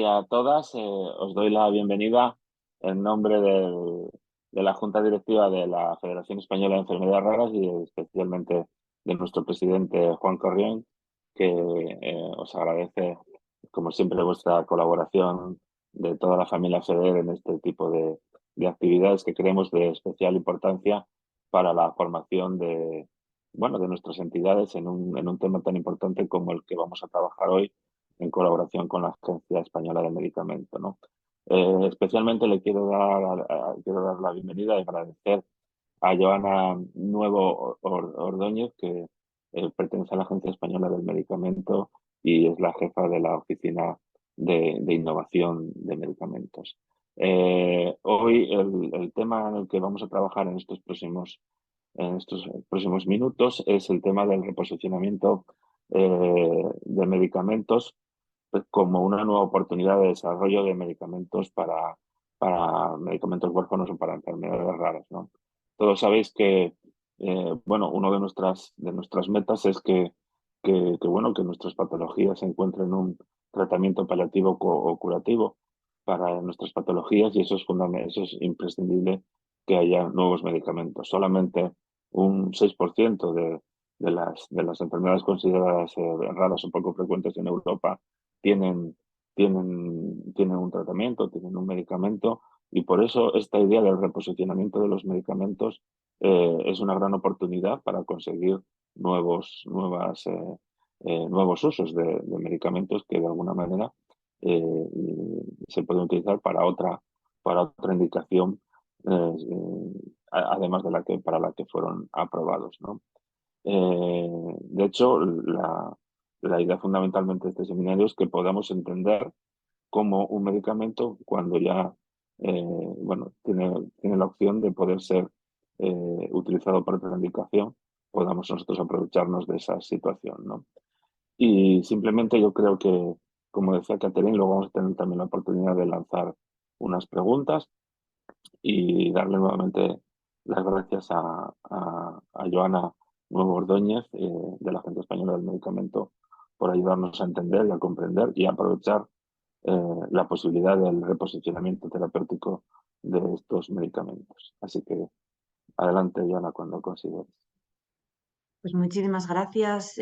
A todas, os doy la bienvenida en nombre de la Junta Directiva de la Federación Española de Enfermedades Raras y especialmente de nuestro presidente Juan Corrión, que os agradece, como siempre, vuestra colaboración de toda la familia FEDER en este tipo de actividades que creemos de especial importancia para la formación de nuestras entidades en un tema tan importante como el que vamos a trabajar hoy en colaboración con la Agencia Española del Medicamento, ¿no? Especialmente quiero dar la bienvenida y agradecer a Joana Nuevo Ordóñez, que pertenece a la Agencia Española del Medicamento y es la jefa de la Oficina de Innovación de Medicamentos. Hoy el tema en el que vamos a trabajar en estos próximos minutos es el tema del reposicionamiento de medicamentos como una nueva oportunidad de desarrollo de medicamentos para medicamentos huérfanos o para enfermedades raras, ¿no? Todos sabéis que, una de nuestras metas es que nuestras patologías encuentren un tratamiento paliativo o curativo para nuestras patologías y eso es imprescindible que haya nuevos medicamentos. Solamente un 6% de las enfermedades consideradas raras o poco frecuentes en Europa tienen, tienen un tratamiento, tienen un medicamento y por eso esta idea del reposicionamiento de los medicamentos es una gran oportunidad para conseguir nuevos usos de medicamentos que de alguna manera se pueden utilizar para otra indicación, además de para la que fueron aprobados, ¿no? De hecho, la idea fundamentalmente de este seminario es que podamos entender cómo un medicamento, cuando ya tiene la opción de poder ser utilizado para otra indicación, podamos nosotros aprovecharnos de esa situación, ¿no? Y simplemente yo creo que, como decía Catherine, luego vamos a tener también la oportunidad de lanzar unas preguntas y darle nuevamente las gracias a Joana Nuevo Ordóñez, de la Agencia Española del Medicamento, por ayudarnos a entender y a comprender y a aprovechar la posibilidad del reposicionamiento terapéutico de estos medicamentos. Así que adelante, Joana, cuando consideres. Pues muchísimas gracias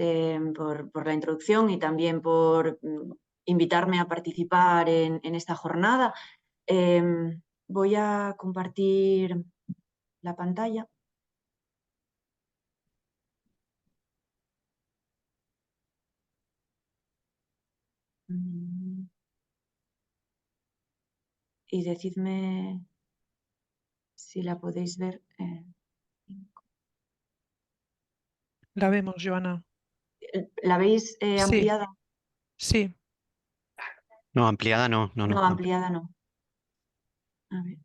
por la introducción y también por invitarme a participar en esta jornada. Voy a compartir la pantalla. Y decidme si la podéis ver. La vemos, Joana. ¿La veis Sí, ampliada? sí. No, ampliada no. No, ampliada no. A ver.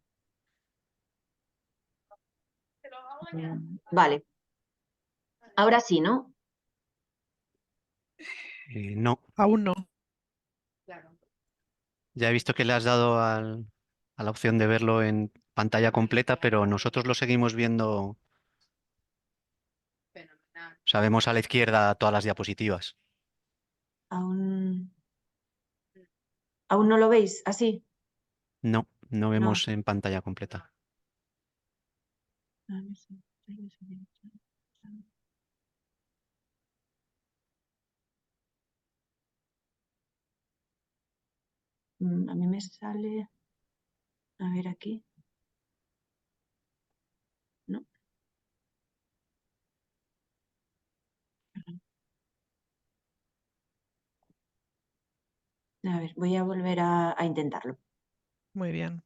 Vale. Ahora sí, ¿no? No. Aún no. Ya he visto que le has dado a la opción de verlo en pantalla completa, pero nosotros lo seguimos viendo. Sabemos a la izquierda todas las diapositivas. ¿Aún no lo veis así? No, no No. vemos en pantalla completa. A ver si... A mí me sale... A ver aquí. No. A ver, voy a volver a intentarlo. Muy bien.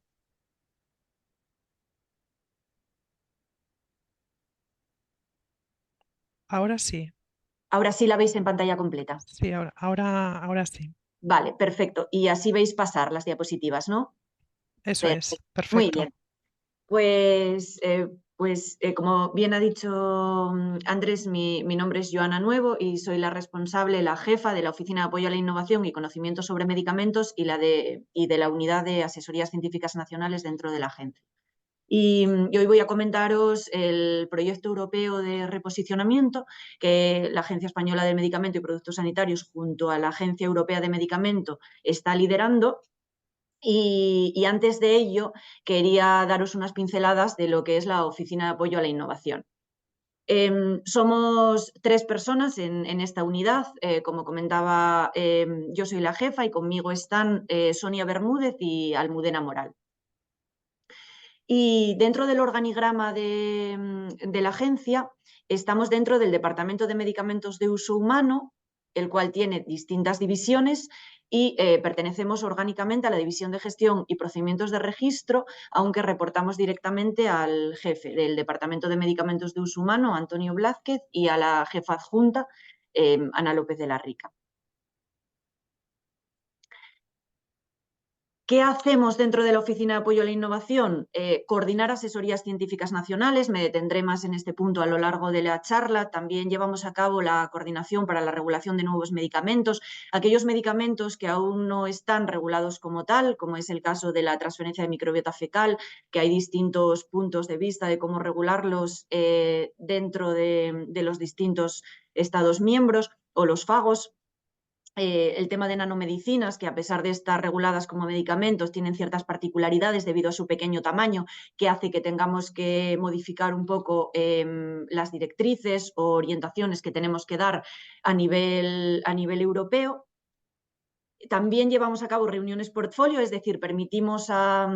Ahora sí. Ahora sí la veis en pantalla completa. Sí, ahora sí. Vale, perfecto. Y así veis pasar las diapositivas, ¿no? Eso es, perfecto. Muy bien. Pues como bien ha dicho Andrés, mi nombre es Joana Nuevo y soy la responsable, la jefa de la Oficina de Apoyo a la Innovación y Conocimiento sobre Medicamentos y de la Unidad de Asesorías Científicas Nacionales dentro de la agencia. Y hoy voy a comentaros el proyecto europeo de reposicionamiento que la Agencia Española del Medicamento y Productos Sanitarios junto a la Agencia Europea de Medicamento está liderando Y antes de ello, quería daros unas pinceladas de lo que es la Oficina de Apoyo a la Innovación. Somos 3 personas en esta unidad. Como comentaba, yo soy la jefa y conmigo están Sonia Bermúdez y Almudena Moral. Y dentro del organigrama de la agencia estamos dentro del Departamento de Medicamentos de Uso Humano, el cual tiene distintas divisiones, y pertenecemos orgánicamente a la División de Gestión y Procedimientos de Registro, aunque reportamos directamente al jefe del Departamento de Medicamentos de Uso Humano, Antonio Blázquez, y a la jefa adjunta, Ana López de la Rica. ¿Qué hacemos dentro de la Oficina de Apoyo a la Innovación? Coordinar asesorías científicas nacionales, me detendré más en este punto a lo largo de la charla. También llevamos a cabo la coordinación para la regulación de nuevos medicamentos, aquellos medicamentos que aún no están regulados como tal, como es el caso de la transferencia de microbiota fecal, que hay distintos puntos de vista de cómo regularlos dentro de los distintos Estados miembros, o los fagos. El tema de nanomedicinas, que a pesar de estar reguladas como medicamentos, tienen ciertas particularidades debido a su pequeño tamaño, que hace que tengamos que modificar un poco las directrices o orientaciones que tenemos que dar a nivel europeo. También llevamos a cabo reuniones portfolio, es decir, permitimos a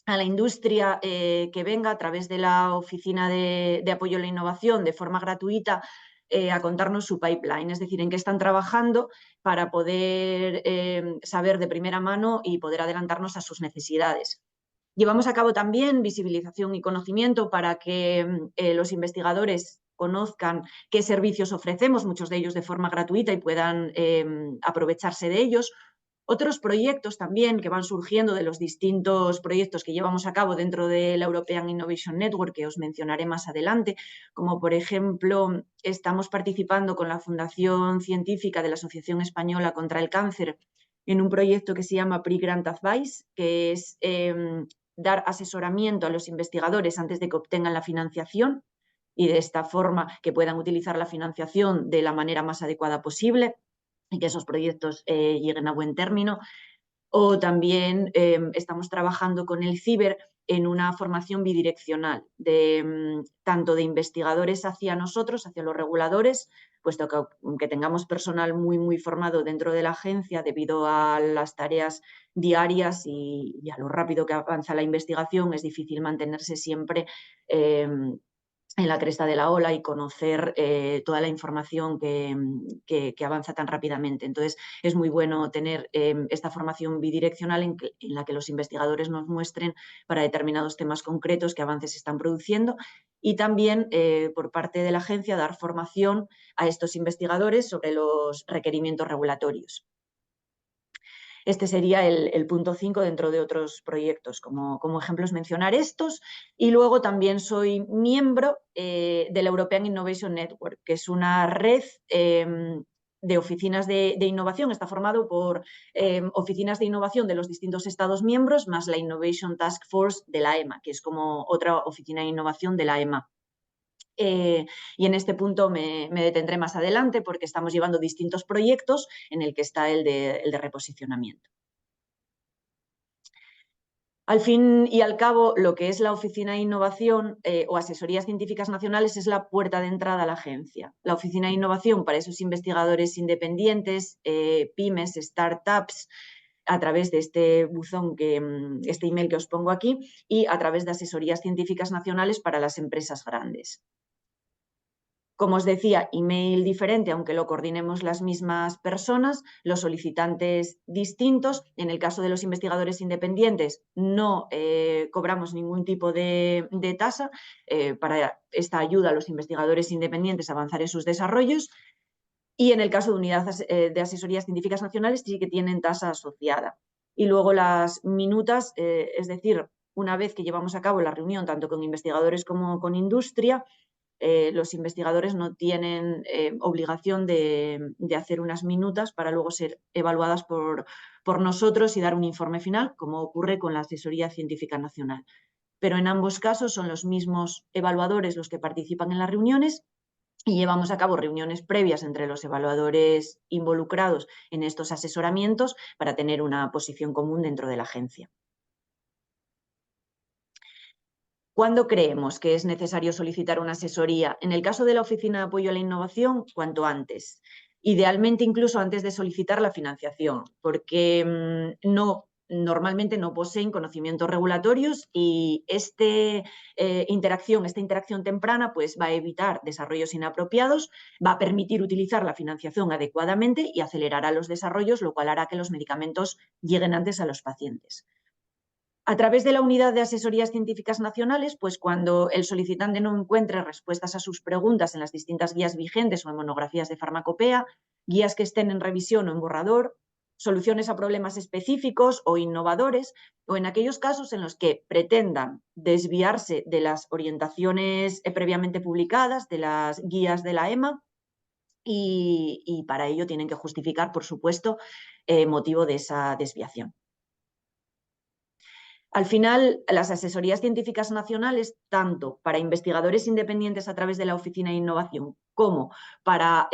la industria que venga a través de la Oficina de Apoyo a la Innovación de forma gratuita a contarnos su pipeline, es decir, en qué están trabajando para poder saber de primera mano y poder adelantarnos a sus necesidades. Llevamos a cabo también visibilización y conocimiento para que los investigadores conozcan qué servicios ofrecemos, muchos de ellos de forma gratuita, y puedan aprovecharse de ellos. Otros proyectos también que van surgiendo de los distintos proyectos que llevamos a cabo dentro de la European Innovation Network, que os mencionaré más adelante, como por ejemplo estamos participando con la Fundación Científica de la Asociación Española contra el Cáncer en un proyecto que se llama Pre-Grant Advice, que es dar asesoramiento a los investigadores antes de que obtengan la financiación, y de esta forma que puedan utilizar la financiación de la manera más adecuada posible y que esos proyectos lleguen a buen término. O también estamos trabajando con el CIBER en una formación bidireccional, tanto de investigadores hacia nosotros, hacia los reguladores, puesto que aunque tengamos personal muy formado dentro de la agencia debido a las tareas diarias y a lo rápido que avanza la investigación, es difícil mantenerse siempre en la cresta de la ola y conocer toda la información que avanza tan rápidamente. Entonces, es muy bueno tener esta formación bidireccional en la que los investigadores nos muestren para determinados temas concretos qué avances se están produciendo, y también por parte de la agencia dar formación a estos investigadores sobre los requerimientos regulatorios. Este sería el punto 5 dentro de otros proyectos, como ejemplos mencionar estos. Y luego también soy miembro de la European Innovation Network, que es una red de oficinas de innovación. Está formado por oficinas de innovación de los distintos Estados miembros, más la Innovation Task Force de la EMA, que es como otra oficina de innovación de la EMA. Y en este punto me detendré más adelante porque estamos llevando distintos proyectos en el que está el de reposicionamiento. Al fin y al cabo, lo que es la Oficina de Innovación o Asesorías Científicas Nacionales es la puerta de entrada a la agencia. La Oficina de Innovación para esos investigadores independientes, pymes, startups, a través de este buzón, este email que os pongo aquí, y a través de Asesorías Científicas Nacionales para las empresas grandes. Como os decía, email diferente, aunque lo coordinemos las mismas personas, los solicitantes distintos. En el caso de los investigadores independientes, no cobramos ningún tipo de tasa para esta ayuda a los investigadores independientes a avanzar en sus desarrollos. Y en el caso de unidades de asesorías científicas nacionales, sí que tienen tasa asociada. Y luego las minutas, es decir, una vez que llevamos a cabo la reunión tanto con investigadores como con industria, los investigadores no tienen obligación de hacer unas minutas para luego ser evaluadas por nosotros y dar un informe final, como ocurre con la Asesoría Científica Nacional. Pero en ambos casos son los mismos evaluadores los que participan en las reuniones y llevamos a cabo reuniones previas entre los evaluadores involucrados en estos asesoramientos para tener una posición común dentro de la agencia. ¿Cuándo creemos que es necesario solicitar una asesoría? En el caso de la Oficina de Apoyo a la Innovación, cuanto antes. Idealmente incluso antes de solicitar la financiación, porque normalmente no poseen conocimientos regulatorios y esta interacción temprana pues, va a evitar desarrollos inapropiados, va a permitir utilizar la financiación adecuadamente y acelerará los desarrollos, lo cual hará que los medicamentos lleguen antes a los pacientes. A través de la Unidad de Asesorías Científicas Nacionales, pues cuando el solicitante no encuentre respuestas a sus preguntas en las distintas guías vigentes o en monografías de farmacopea, guías que estén en revisión o en borrador, soluciones a problemas específicos o innovadores, o en aquellos casos en los que pretendan desviarse de las orientaciones previamente publicadas, de las guías de la EMA, y para ello tienen que justificar, por supuesto, motivo de esa desviación. Al final, las asesorías científicas nacionales, tanto para investigadores independientes a través de la Oficina de Innovación como para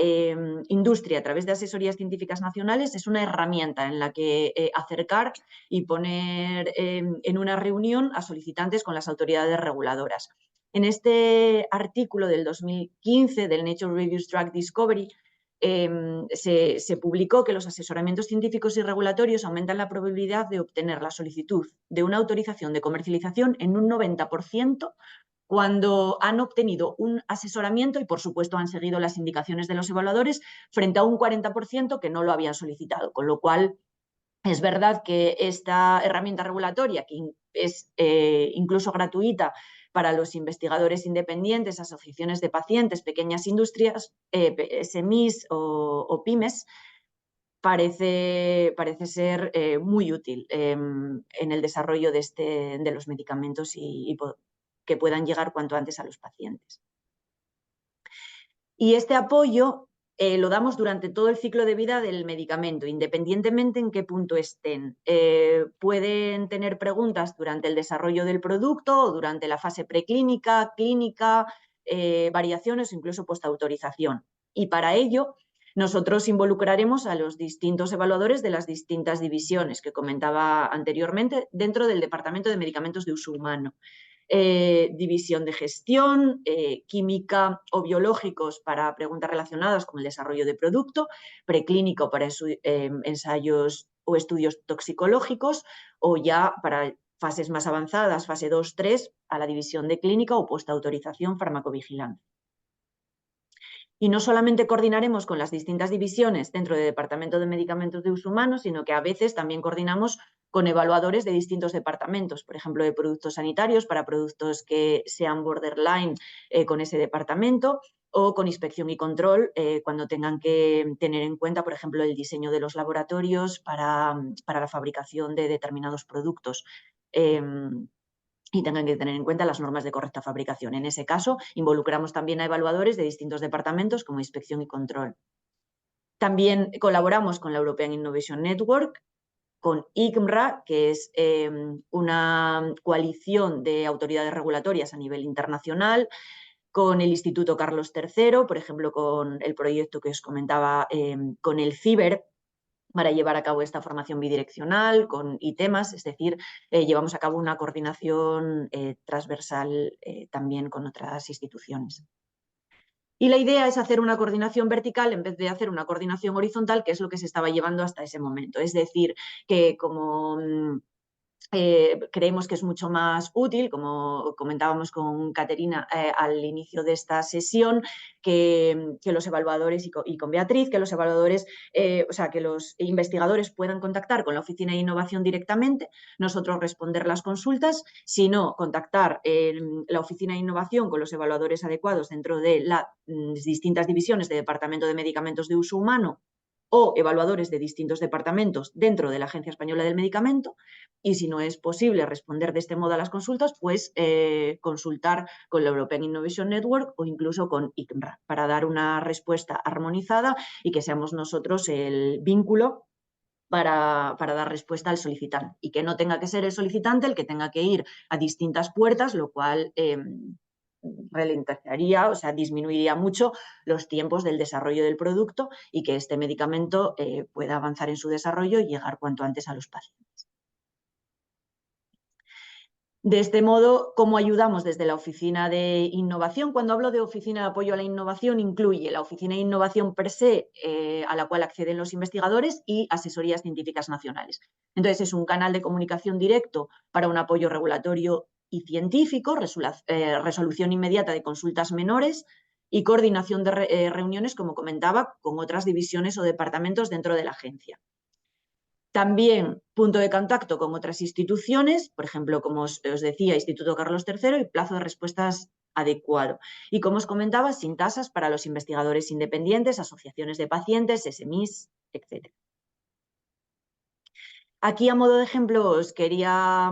industria a través de asesorías científicas nacionales, es una herramienta en la que acercar y poner en una reunión a solicitantes con las autoridades reguladoras. En este artículo del 2015 del Nature Reviews Drug Discovery, se publicó que los asesoramientos científicos y regulatorios aumentan la probabilidad de obtener la solicitud de una autorización de comercialización en un 90% cuando han obtenido un asesoramiento y, por supuesto, han seguido las indicaciones de los evaluadores, frente a un 40% que no lo habían solicitado, con lo cual es verdad que esta herramienta regulatoria, que es incluso gratuita para los investigadores independientes, asociaciones de pacientes, pequeñas industrias, SMEs o pymes, parece ser muy útil en el desarrollo de los medicamentos y que puedan llegar cuanto antes a los pacientes. Y este apoyo lo damos durante todo el ciclo de vida del medicamento, independientemente en qué punto estén. Pueden tener preguntas durante el desarrollo del producto o durante la fase preclínica, clínica, variaciones o incluso postautorización. Y para ello, nosotros involucraremos a los distintos evaluadores de las distintas divisiones que comentaba anteriormente dentro del Departamento de Medicamentos de Uso Humano. División de gestión, química o biológicos para preguntas relacionadas con el desarrollo de producto, preclínico para ensayos o estudios toxicológicos, o ya para fases más avanzadas, fase 2, 3, a la división de clínica o postautorización farmacovigilancia. Y no solamente coordinaremos con las distintas divisiones dentro del Departamento de Medicamentos de Uso Humano, sino que a veces también coordinamos con evaluadores de distintos departamentos, por ejemplo, de productos sanitarios para productos que sean borderline con ese departamento, o con inspección y control cuando tengan que tener en cuenta, por ejemplo, el diseño de los laboratorios para la fabricación de determinados productos. Y tengan que tener en cuenta las normas de correcta fabricación. En ese caso, involucramos también a evaluadores de distintos departamentos como inspección y control. También colaboramos con la European Innovation Network, con ICMRA, que es una coalición de autoridades regulatorias a nivel internacional, con el Instituto Carlos III, por ejemplo, con el proyecto que os comentaba con el CIBER, para llevar a cabo esta formación bidireccional con temas, es decir, llevamos a cabo una coordinación transversal también con otras instituciones. Y la idea es hacer una coordinación vertical en vez de hacer una coordinación horizontal, que es lo que se estaba llevando hasta ese momento. Es decir, que como creemos que es mucho más útil, como comentábamos con Caterina al inicio de esta sesión, que los evaluadores y con Beatriz, que los evaluadores, que los investigadores puedan contactar con la Oficina de Innovación directamente, nosotros responder las consultas, sino contactar la Oficina de Innovación con los evaluadores adecuados dentro de las distintas divisiones de Departamento de Medicamentos de Uso Humano o evaluadores de distintos departamentos dentro de la Agencia Española del Medicamento, y si no es posible responder de este modo a las consultas, pues consultar con la European Innovation Network o incluso con ICMRA para dar una respuesta armonizada y que seamos nosotros el vínculo para dar respuesta al solicitante y que no tenga que ser el solicitante el que tenga que ir a distintas puertas, lo cual ralentizaría, o sea, disminuiría mucho los tiempos del desarrollo del producto y que este medicamento pueda avanzar en su desarrollo y llegar cuanto antes a los pacientes. De este modo, ¿cómo ayudamos desde la Oficina de Innovación? Cuando hablo de Oficina de Apoyo a la Innovación, incluye la Oficina de Innovación per se, a la cual acceden los investigadores, y asesorías científicas nacionales. Entonces, es un canal de comunicación directo para un apoyo regulatorio y científico, resolución inmediata de consultas menores y coordinación de reuniones, como comentaba, con otras divisiones o departamentos dentro de la agencia. También punto de contacto con otras instituciones, por ejemplo, como os decía, Instituto Carlos III, y plazo de respuestas adecuado. Y como os comentaba, sin tasas para los investigadores independientes, asociaciones de pacientes, SMIs, etc. Aquí, a modo de ejemplo, os quería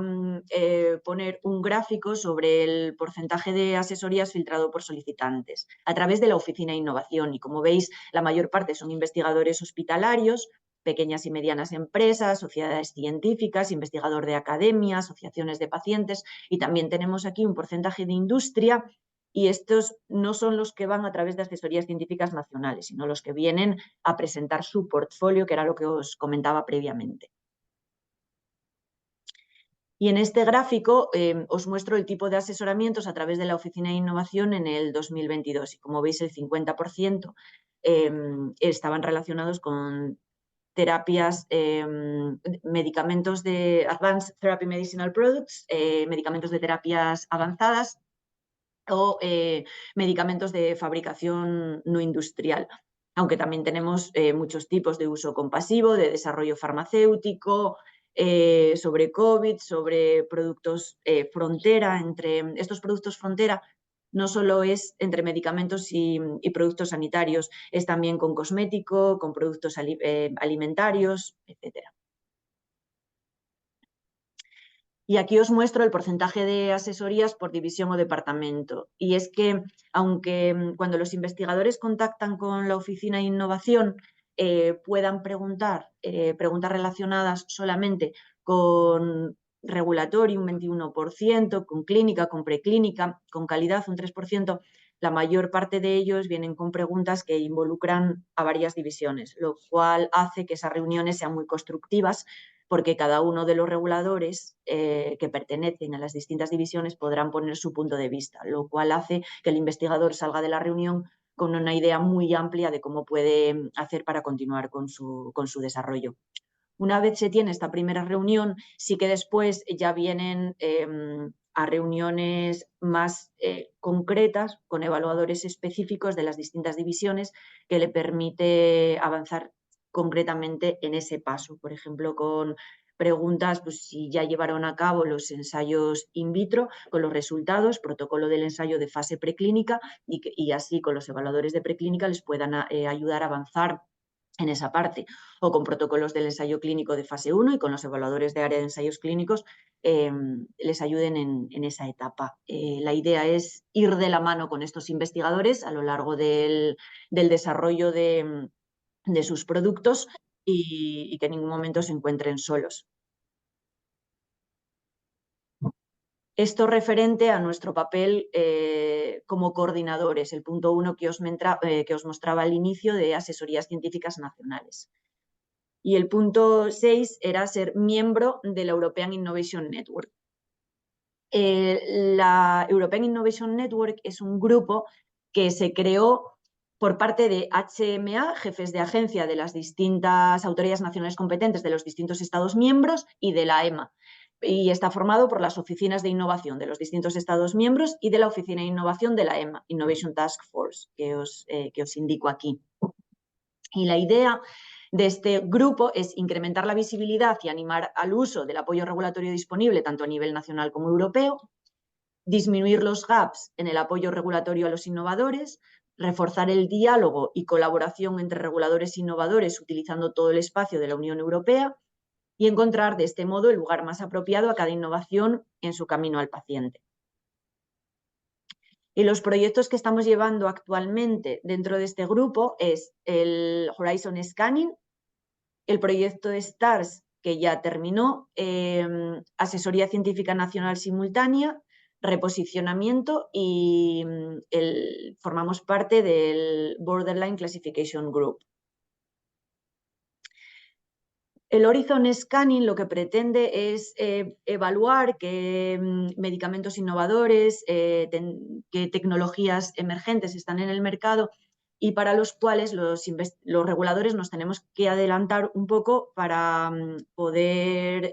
poner un gráfico sobre el porcentaje de asesorías filtrado por solicitantes a través de la Oficina de Innovación. Y como veis, la mayor parte son investigadores hospitalarios, pequeñas y medianas empresas, sociedades científicas, investigador de academia, asociaciones de pacientes, y también tenemos aquí un porcentaje de industria, y estos no son los que van a través de asesorías científicas nacionales, sino los que vienen a presentar su portfolio, que era lo que os comentaba previamente. Y en este gráfico os muestro el tipo de asesoramientos a través de la Oficina de Innovación en el 2022. Y como veis, el 50% estaban relacionados con terapias, medicamentos de Advanced Therapy Medicinal Products, medicamentos de terapias avanzadas o medicamentos de fabricación no industrial. Aunque también tenemos muchos tipos de uso compasivo, de desarrollo farmacéutico, sobre COVID, sobre productos frontera. Entre estos productos frontera no solo es entre medicamentos y productos sanitarios, es también con cosmético, con productos alimentarios, etc. Y aquí os muestro el porcentaje de asesorías por división o departamento. Y es que, aunque cuando los investigadores contactan con la Oficina de Innovación puedan preguntar preguntas relacionadas solamente con regulatorio, un 21%, con clínica, con preclínica, con calidad, un 3%, la mayor parte de ellos vienen con preguntas que involucran a varias divisiones, lo cual hace que esas reuniones sean muy constructivas, porque cada uno de los reguladores que pertenecen a las distintas divisiones podrán poner su punto de vista, lo cual hace que el investigador salga de la reunión con una idea muy amplia de cómo puede hacer para continuar con su desarrollo. Una vez se tiene esta primera reunión, sí que después ya vienen a reuniones más concretas con evaluadores específicos de las distintas divisiones, que le permite avanzar concretamente en ese paso. Por ejemplo, con preguntas, pues si ya llevaron a cabo los ensayos in vitro con los resultados, protocolo del ensayo de fase preclínica, y así con los evaluadores de preclínica les puedan ayudar a avanzar en esa parte, o con protocolos del ensayo clínico de fase 1 y con los evaluadores de área de ensayos clínicos les ayuden en esa etapa. La idea es ir de la mano con estos investigadores a lo largo del desarrollo de sus productos y que en ningún momento se encuentren solos. Esto referente a nuestro papel como coordinadores, el punto 1 que os mostraba al inicio de asesorías científicas nacionales. Y el punto 6 era ser miembro de la European Innovation Network. La European Innovation Network es un grupo que se creó por parte de HMA, jefes de agencia de las distintas autoridades nacionales competentes de los distintos Estados miembros, y de la EMA. Y está formado por las oficinas de innovación de los distintos Estados miembros y de la oficina de innovación de la EMA, Innovation Task Force, que os indico aquí. Y la idea de este grupo es incrementar la visibilidad y animar al uso del apoyo regulatorio disponible tanto a nivel nacional como europeo, disminuir los gaps en el apoyo regulatorio a los innovadores, reforzar el diálogo y colaboración entre reguladores e innovadores utilizando todo el espacio de la Unión Europea, y encontrar de este modo el lugar más apropiado a cada innovación en su camino al paciente. Y los proyectos que estamos llevando actualmente dentro de este grupo es el Horizon Scanning, el proyecto de STARS, que ya terminó, Asesoría Científica Nacional Simultánea, reposicionamiento y formamos parte del Borderline Classification Group. El Horizon Scanning lo que pretende es evaluar qué medicamentos innovadores, qué tecnologías emergentes están en el mercado y para los cuales los reguladores nos tenemos que adelantar un poco para poder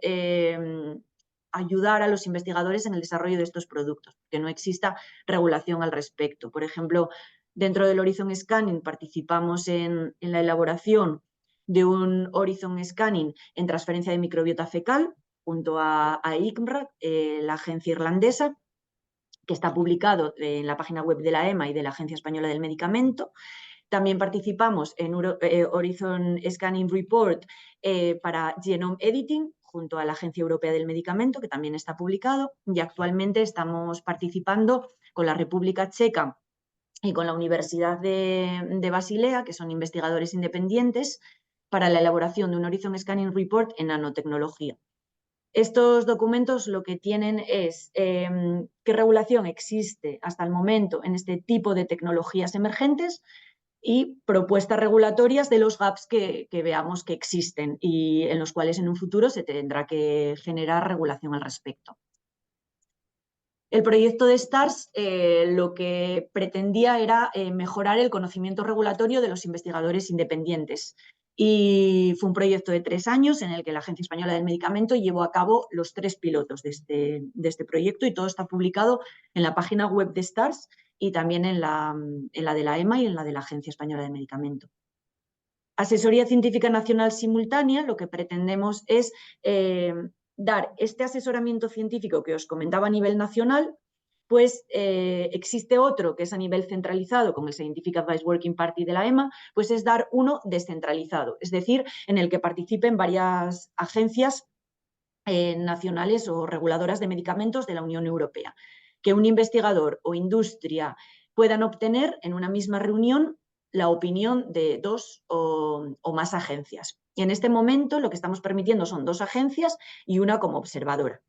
ayudar a los investigadores en el desarrollo de estos productos, que no exista regulación al respecto. Por ejemplo, dentro del Horizon Scanning participamos en la elaboración de un Horizon Scanning en transferencia de microbiota fecal junto a ICMRAC, la agencia irlandesa, que está publicado en la página web de la EMA y de la Agencia Española del Medicamento. También participamos en Horizon Scanning Report para Genome Editing junto a la Agencia Europea del Medicamento, que también está publicado, y actualmente estamos participando con la República Checa y con la Universidad de Basilea, que son investigadores independientes, para la elaboración de un Horizon Scanning Report en nanotecnología. Estos documentos lo que tienen es qué regulación existe hasta el momento en este tipo de tecnologías emergentes y propuestas regulatorias de los gaps que veamos que existen y en los cuales en un futuro se tendrá que generar regulación al respecto. El proyecto de STARS lo que pretendía era mejorar el conocimiento regulatorio de los investigadores independientes y fue un proyecto de 3 años en el que la Agencia Española del Medicamento llevó a cabo los 3 pilotos de este proyecto y todo está publicado en la página web de STARS y también en la de la EMA y en la de la Agencia Española del Medicamento. Asesoría Científica Nacional Simultánea, lo que pretendemos es dar este asesoramiento científico que os comentaba a nivel nacional, pues existe otro que es a nivel centralizado con el Scientific Advice Working Party de la EMA, pues es dar uno descentralizado, es decir, en el que participen varias agencias nacionales o reguladoras de medicamentos de la Unión Europea, que un investigador o industria puedan obtener en una misma reunión la opinión de 2 o más agencias. Y en este momento lo que estamos permitiendo son 2 agencias y una como observadora.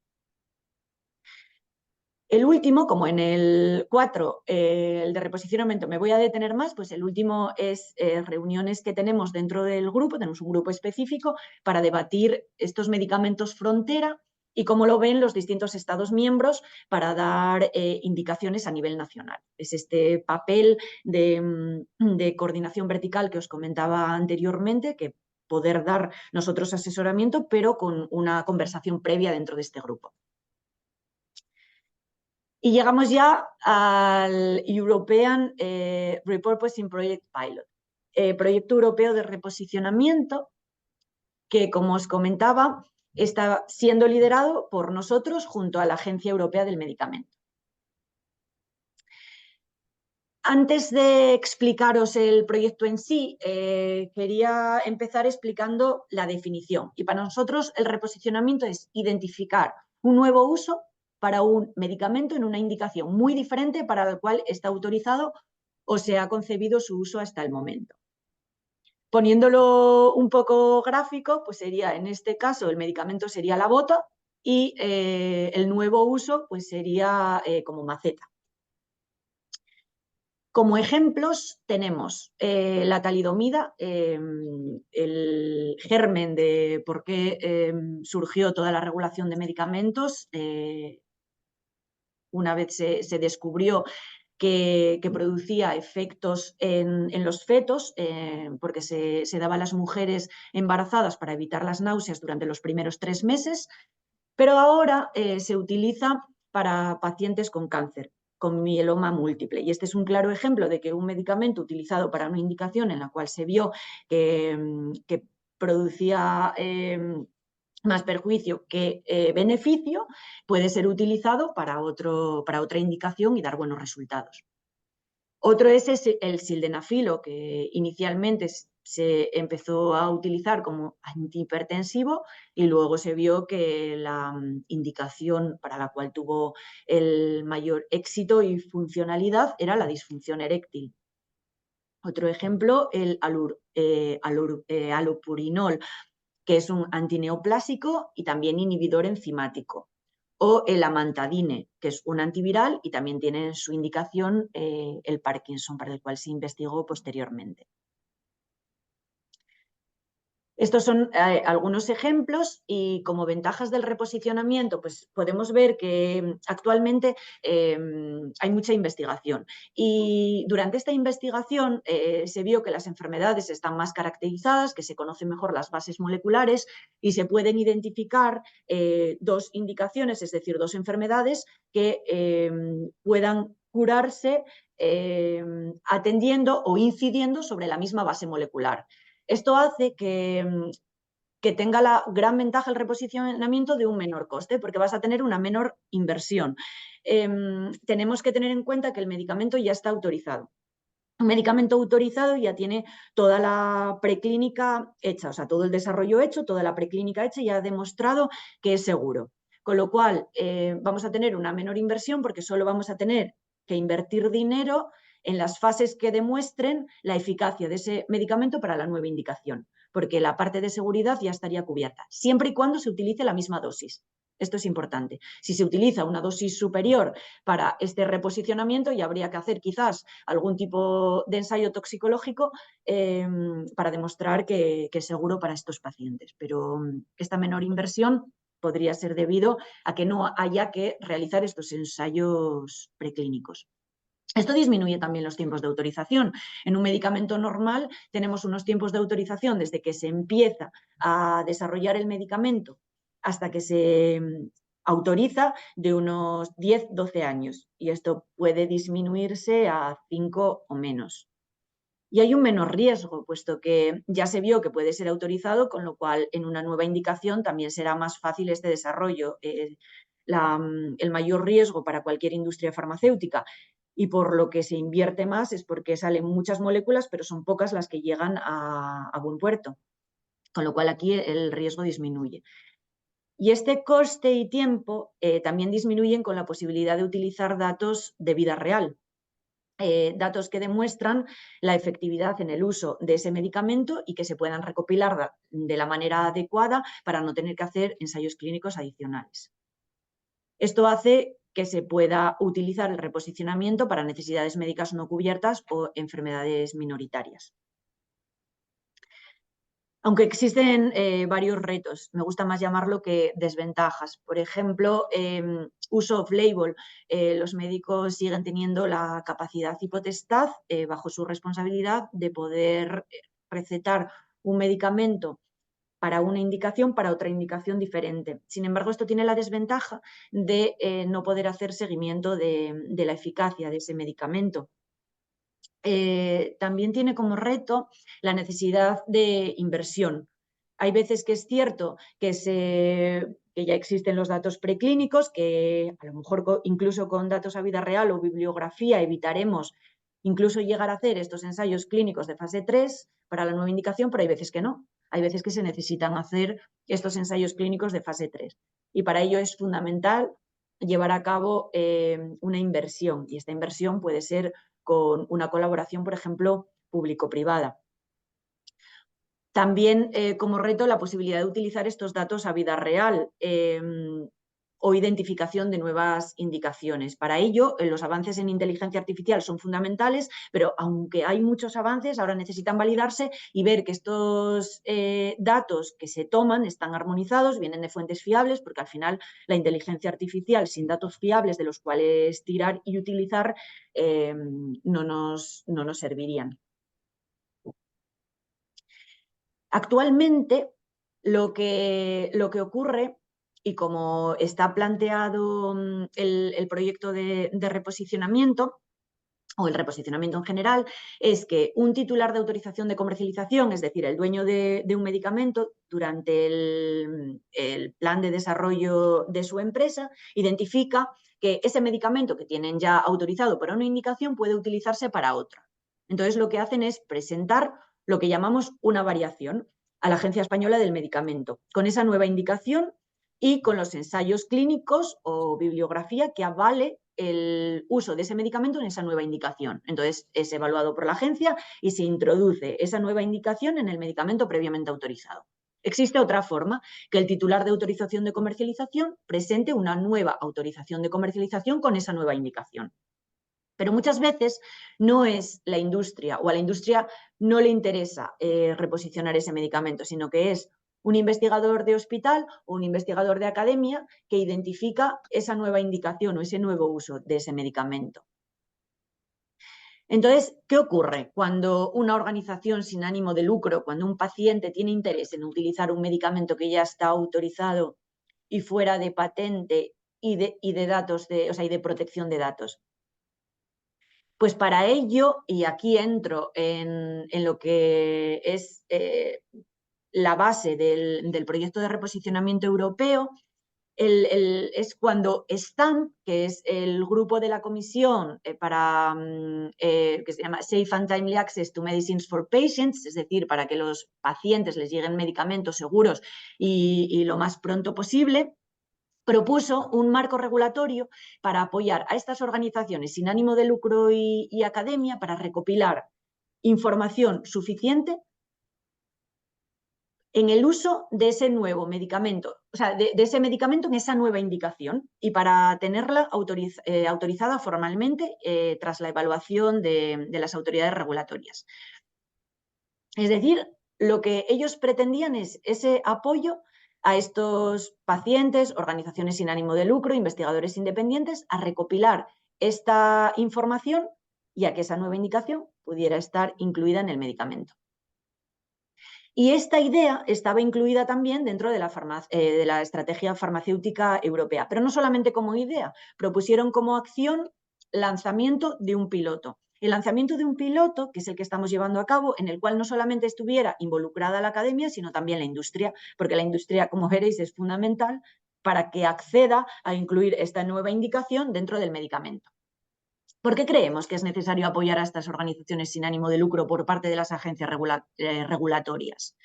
El último, como en el 4, el de reposicionamiento, me voy a detener más, pues el último es reuniones que tenemos dentro del grupo, tenemos un grupo específico para debatir estos medicamentos frontera y cómo lo ven los distintos Estados miembros para dar indicaciones a nivel nacional. Es este papel de coordinación vertical que os comentaba anteriormente, que poder dar nosotros asesoramiento, pero con una conversación previa dentro de este grupo. Y llegamos ya al European Repurposing Project Pilot, proyecto europeo de reposicionamiento que, como os comentaba, está siendo liderado por nosotros junto a la Agencia Europea del Medicamento. Antes de explicaros el proyecto en sí, quería empezar explicando la definición. Y para nosotros el reposicionamiento es identificar un nuevo uso para un medicamento en una indicación muy diferente para la cual está autorizado o se ha concebido su uso hasta el momento. Poniéndolo un poco gráfico, pues sería, en este caso, el medicamento sería la bota y el nuevo uso pues sería como maceta. Como ejemplos tenemos la talidomida, el germen de por qué surgió toda la regulación de medicamentos. Una vez se descubrió que producía efectos en los fetos, porque se daba a las mujeres embarazadas para evitar las náuseas durante los primeros 3 meses, pero ahora se utiliza para pacientes con cáncer, con mieloma múltiple. Y este es un claro ejemplo de que un medicamento utilizado para una indicación en la cual se vio que producía más perjuicio que beneficio, puede ser utilizado para otra indicación y dar buenos resultados. Otro es el sildenafilo, que inicialmente se empezó a utilizar como antihipertensivo y luego se vio que la indicación para la cual tuvo el mayor éxito y funcionalidad era la disfunción eréctil. Otro ejemplo, el allopurinol, que es un antineoplásico y también inhibidor enzimático. o el amantadine, que es un antiviral y también tiene en su indicación el Parkinson, para el cual se investigó posteriormente. Estos son algunos ejemplos y como ventajas del reposicionamiento, pues podemos ver que actualmente hay mucha investigación y durante esta investigación se vio que las enfermedades están más caracterizadas, que se conocen mejor las bases moleculares y se pueden identificar dos indicaciones, es decir, dos enfermedades que puedan curarse atendiendo o incidiendo sobre la misma base molecular. Esto hace que tenga la gran ventaja el reposicionamiento de un menor coste, porque vas a tener una menor inversión. Tenemos que tener en cuenta que el medicamento ya está autorizado. Un medicamento autorizado ya tiene toda la preclínica hecha, o sea, todo el desarrollo hecho, toda la preclínica hecha y ya ha demostrado que es seguro. Con lo cual, vamos a tener una menor inversión porque solo vamos a tener que invertir dinero en las fases que demuestren la eficacia de ese medicamento para la nueva indicación, porque la parte de seguridad ya estaría cubierta, siempre y cuando se utilice la misma dosis. Esto es importante. Si se utiliza una dosis superior para este reposicionamiento, ya habría que hacer quizás algún tipo de ensayo toxicológico para demostrar que es seguro para estos pacientes. Pero esta menor inversión podría ser debido a que no haya que realizar estos ensayos preclínicos. Esto disminuye también los tiempos de autorización. En un medicamento normal tenemos unos tiempos de autorización desde que se empieza a desarrollar el medicamento hasta que se autoriza de unos 10-12 años y esto puede disminuirse a 5 o menos. Y hay un menor riesgo, puesto que ya se vio que puede ser autorizado, con lo cual en una nueva indicación también será más fácil este desarrollo. El mayor riesgo para cualquier industria farmacéutica y por lo que se invierte más es porque salen muchas moléculas, pero son pocas las que llegan a buen puerto, con lo cual aquí el riesgo disminuye. Y este coste y tiempo también disminuyen con la posibilidad de utilizar datos de vida real. Datos que demuestran la efectividad en el uso de ese medicamento y que se puedan recopilar de la manera adecuada para no tener que hacer ensayos clínicos adicionales. Esto hace que se pueda utilizar el reposicionamiento para necesidades médicas no cubiertas o enfermedades minoritarias. Aunque existen varios retos, me gusta más llamarlo que desventajas. Por ejemplo, uso off-label. Los médicos siguen teniendo la capacidad y potestad, bajo su responsabilidad, de poder recetar un medicamento para una indicación, para otra indicación diferente. Sin embargo, esto tiene la desventaja de no poder hacer seguimiento de la eficacia de ese medicamento. También tiene como reto la necesidad de inversión. Hay veces que es cierto que ya existen los datos preclínicos, que a lo mejor incluso con datos a vida real o bibliografía evitaremos incluso llegar a hacer estos ensayos clínicos de fase 3 para la nueva indicación, pero hay veces que no. Hay veces que se necesitan hacer estos ensayos clínicos de fase 3 y para ello es fundamental llevar a cabo una inversión y esta inversión puede ser con una colaboración, por ejemplo, público-privada. También como reto la posibilidad de utilizar estos datos a vida real o identificación de nuevas indicaciones. Para ello, los avances en inteligencia artificial son fundamentales, pero aunque hay muchos avances, ahora necesitan validarse y ver que estos datos que se toman están armonizados, vienen de fuentes fiables, porque al final la inteligencia artificial sin datos fiables de los cuales tirar y utilizar no nos servirían. Actualmente, lo que ocurre, y como está planteado el proyecto de reposicionamiento, o el reposicionamiento en general, es que un titular de autorización de comercialización, es decir, el dueño de un medicamento, durante el plan de desarrollo de su empresa, identifica que ese medicamento que tienen ya autorizado para una indicación puede utilizarse para otra. Entonces, lo que hacen es presentar lo que llamamos una variación a la Agencia Española del Medicamento, con esa nueva indicación y con los ensayos clínicos o bibliografía que avale el uso de ese medicamento en esa nueva indicación. Entonces, es evaluado por la agencia y se introduce esa nueva indicación en el medicamento previamente autorizado. Existe otra forma, que el titular de autorización de comercialización presente una nueva autorización de comercialización con esa nueva indicación. Pero muchas veces no es la industria, o a la industria no le interesa reposicionar ese medicamento, sino que es un investigador de hospital o un investigador de academia que identifica esa nueva indicación o ese nuevo uso de ese medicamento. Entonces, ¿qué ocurre cuando una organización sin ánimo de lucro, cuando un paciente tiene interés en utilizar un medicamento que ya está autorizado y fuera de patente y de datos, o sea, y de protección de datos? Pues para ello, y aquí entro en lo que es la base del proyecto de reposicionamiento europeo, es cuando STAMP, que es el grupo de la Comisión que se llama Safe and Timely Access to Medicines for Patients, es decir, para que los pacientes les lleguen medicamentos seguros y lo más pronto posible, propuso un marco regulatorio para apoyar a estas organizaciones sin ánimo de lucro y academia para recopilar información suficiente en el uso de ese nuevo medicamento, o sea, de ese medicamento en esa nueva indicación, y para tenerla autorizada formalmente tras la evaluación de las autoridades regulatorias. Es decir, lo que ellos pretendían es ese apoyo a estos pacientes, organizaciones sin ánimo de lucro, investigadores independientes, a recopilar esta información y a que esa nueva indicación pudiera estar incluida en el medicamento. Y esta idea estaba incluida también dentro de la estrategia farmacéutica europea, pero no solamente como idea, propusieron como acción lanzamiento de un piloto. El lanzamiento de un piloto, que es el que estamos llevando a cabo, en el cual no solamente estuviera involucrada la academia, sino también la industria, porque la industria, como veréis, es fundamental para que acceda a incluir esta nueva indicación dentro del medicamento. ¿Por qué creemos que es necesario apoyar a estas organizaciones sin ánimo de lucro por parte de las agencias regulatorias?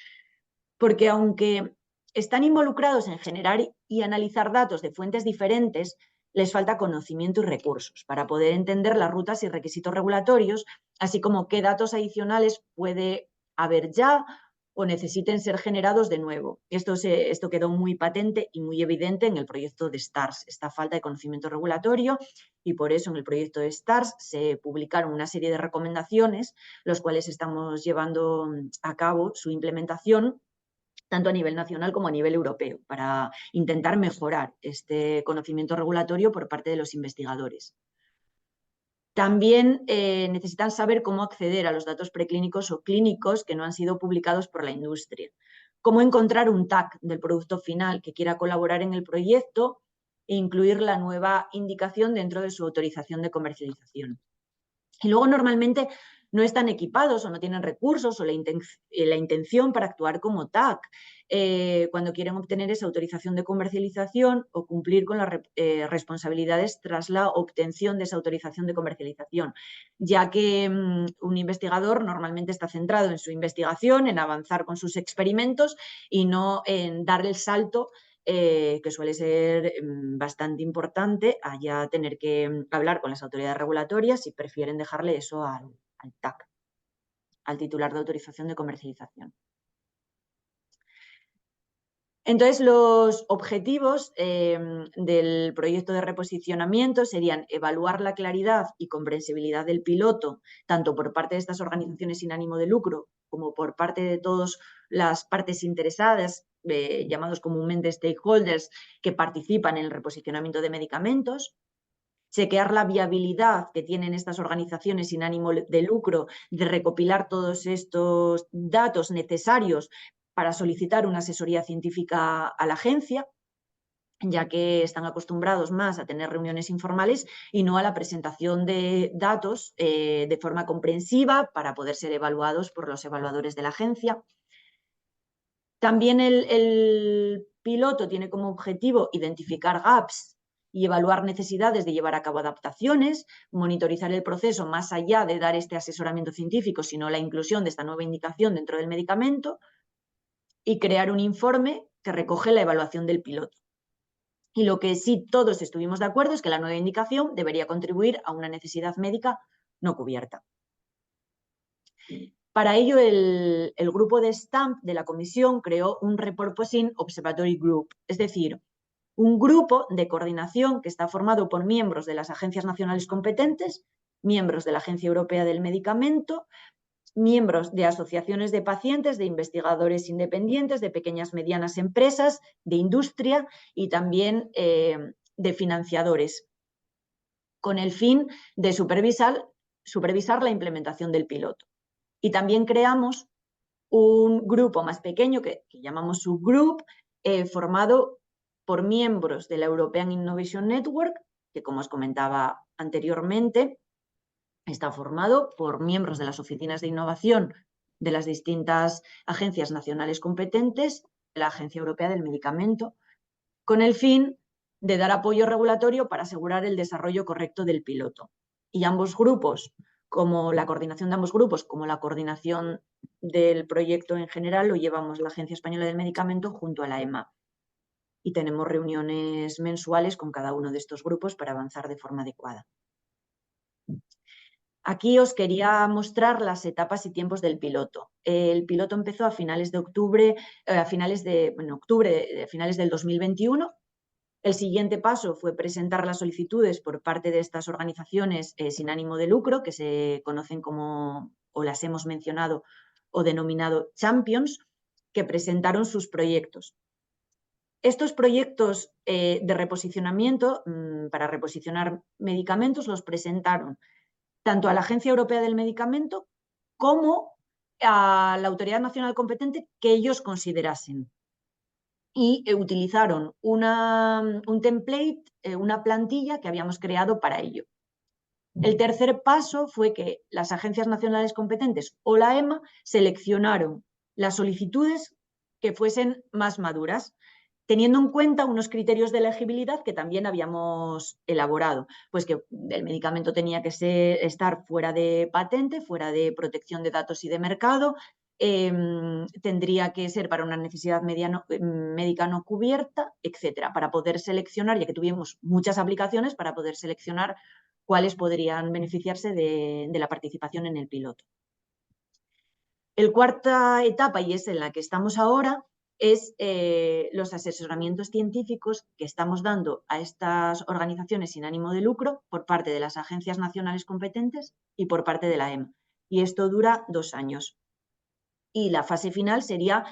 Porque aunque están involucrados en generar y analizar datos de fuentes diferentes, les falta conocimiento y recursos para poder entender las rutas y requisitos regulatorios, así como qué datos adicionales puede haber ya o necesiten ser generados de nuevo. Esto quedó muy patente y muy evidente en el proyecto de STARS, esta falta de conocimiento regulatorio, y por eso en el proyecto de STARS se publicaron una serie de recomendaciones, los cuales estamos llevando a cabo su implementación tanto a nivel nacional como a nivel europeo, para intentar mejorar este conocimiento regulatorio por parte de los investigadores. También necesitan saber cómo acceder a los datos preclínicos o clínicos que no han sido publicados por la industria, cómo encontrar un TAC del producto final que quiera colaborar en el proyecto e incluir la nueva indicación dentro de su autorización de comercialización. Y luego normalmente no están equipados o no tienen recursos o la intención para actuar como TAC cuando quieren obtener esa autorización de comercialización o cumplir con las responsabilidades tras la obtención de esa autorización de comercialización, ya que un investigador normalmente está centrado en su investigación, en avanzar con sus experimentos y no en dar el salto que suele ser bastante importante, a ya tener que hablar con las autoridades regulatorias y prefieren dejarle eso al TAC, al titular de autorización de comercialización. Entonces, los objetivos del proyecto de reposicionamiento serían evaluar la claridad y comprensibilidad del piloto, tanto por parte de estas organizaciones sin ánimo de lucro como por parte de todas las partes interesadas, llamados comúnmente stakeholders, que participan en el reposicionamiento de medicamentos. Chequear la viabilidad que tienen estas organizaciones sin ánimo de lucro de recopilar todos estos datos necesarios para solicitar una asesoría científica a la agencia, ya que están acostumbrados más a tener reuniones informales y no a la presentación de datos de forma comprensiva para poder ser evaluados por los evaluadores de la agencia. También el piloto tiene como objetivo identificar gaps y evaluar necesidades de llevar a cabo adaptaciones, monitorizar el proceso más allá de dar este asesoramiento científico, sino la inclusión de esta nueva indicación dentro del medicamento, y crear un informe que recoge la evaluación del piloto. Y lo que sí todos estuvimos de acuerdo es que la nueva indicación debería contribuir a una necesidad médica no cubierta. Para ello, el grupo de STAMP de la comisión creó un Repurposing Observatory Group, es decir, un grupo de coordinación que está formado por miembros de las agencias nacionales competentes, miembros de la Agencia Europea del Medicamento, miembros de asociaciones de pacientes, de investigadores independientes, de pequeñas y medianas empresas, de industria y también de financiadores, con el fin de supervisar la implementación del piloto. Y también creamos un grupo más pequeño que llamamos subgroup, formado por miembros de la European Innovation Network, que como os comentaba anteriormente, está formado por miembros de las oficinas de innovación de las distintas agencias nacionales competentes, de la Agencia Europea del Medicamento, con el fin de dar apoyo regulatorio para asegurar el desarrollo correcto del piloto. Y ambos grupos, como la coordinación de ambos grupos, como la coordinación del proyecto en general, lo llevamos la Agencia Española del Medicamento junto a la EMA. Y tenemos reuniones mensuales con cada uno de estos grupos para avanzar de forma adecuada. Aquí os quería mostrar las etapas y tiempos del piloto. El piloto empezó a finales de octubre, a finales del 2021. El siguiente paso fue presentar las solicitudes por parte de estas organizaciones sin ánimo de lucro, que se conocen como, o las hemos mencionado o denominado Champions, que presentaron sus proyectos. Estos proyectos de reposicionamiento, para reposicionar medicamentos, los presentaron tanto a la Agencia Europea del Medicamento como a la autoridad nacional competente que ellos considerasen. Y utilizaron un template, una plantilla que habíamos creado para ello. El tercer paso fue que las agencias nacionales competentes o la EMA seleccionaron las solicitudes que fuesen más maduras, teniendo en cuenta unos criterios de elegibilidad que también habíamos elaborado, pues que el medicamento tenía que estar fuera de patente, fuera de protección de datos y de mercado, tendría que ser para una necesidad médica no cubierta, etcétera, para poder seleccionar, ya que tuvimos muchas aplicaciones, para poder seleccionar cuáles podrían beneficiarse de la participación en el piloto. La cuarta etapa, y es en la que estamos ahora, es los asesoramientos científicos que estamos dando a estas organizaciones sin ánimo de lucro por parte de las agencias nacionales competentes y por parte de la EMA. Y esto dura 2 años. Y la fase final sería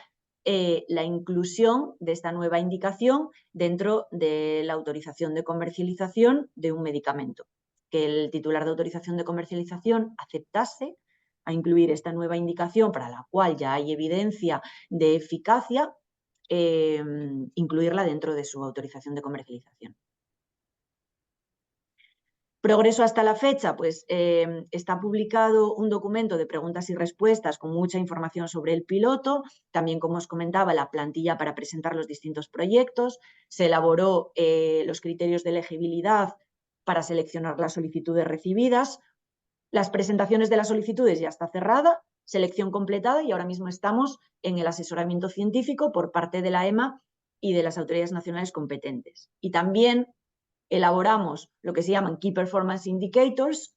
la inclusión de esta nueva indicación dentro de la autorización de comercialización de un medicamento. Que el titular de autorización de comercialización aceptase a incluir esta nueva indicación para la cual ya hay evidencia de eficacia, incluirla dentro de su autorización de comercialización. Progreso hasta la fecha, pues está publicado un documento de preguntas y respuestas con mucha información sobre el piloto, también, como os comentaba, la plantilla para presentar los distintos proyectos, se elaboró los criterios de elegibilidad para seleccionar las solicitudes recibidas, las presentaciones de las solicitudes ya está cerrada, selección completada y ahora mismo estamos en el asesoramiento científico por parte de la EMA y de las autoridades nacionales competentes. Y también elaboramos lo que se llaman Key Performance Indicators,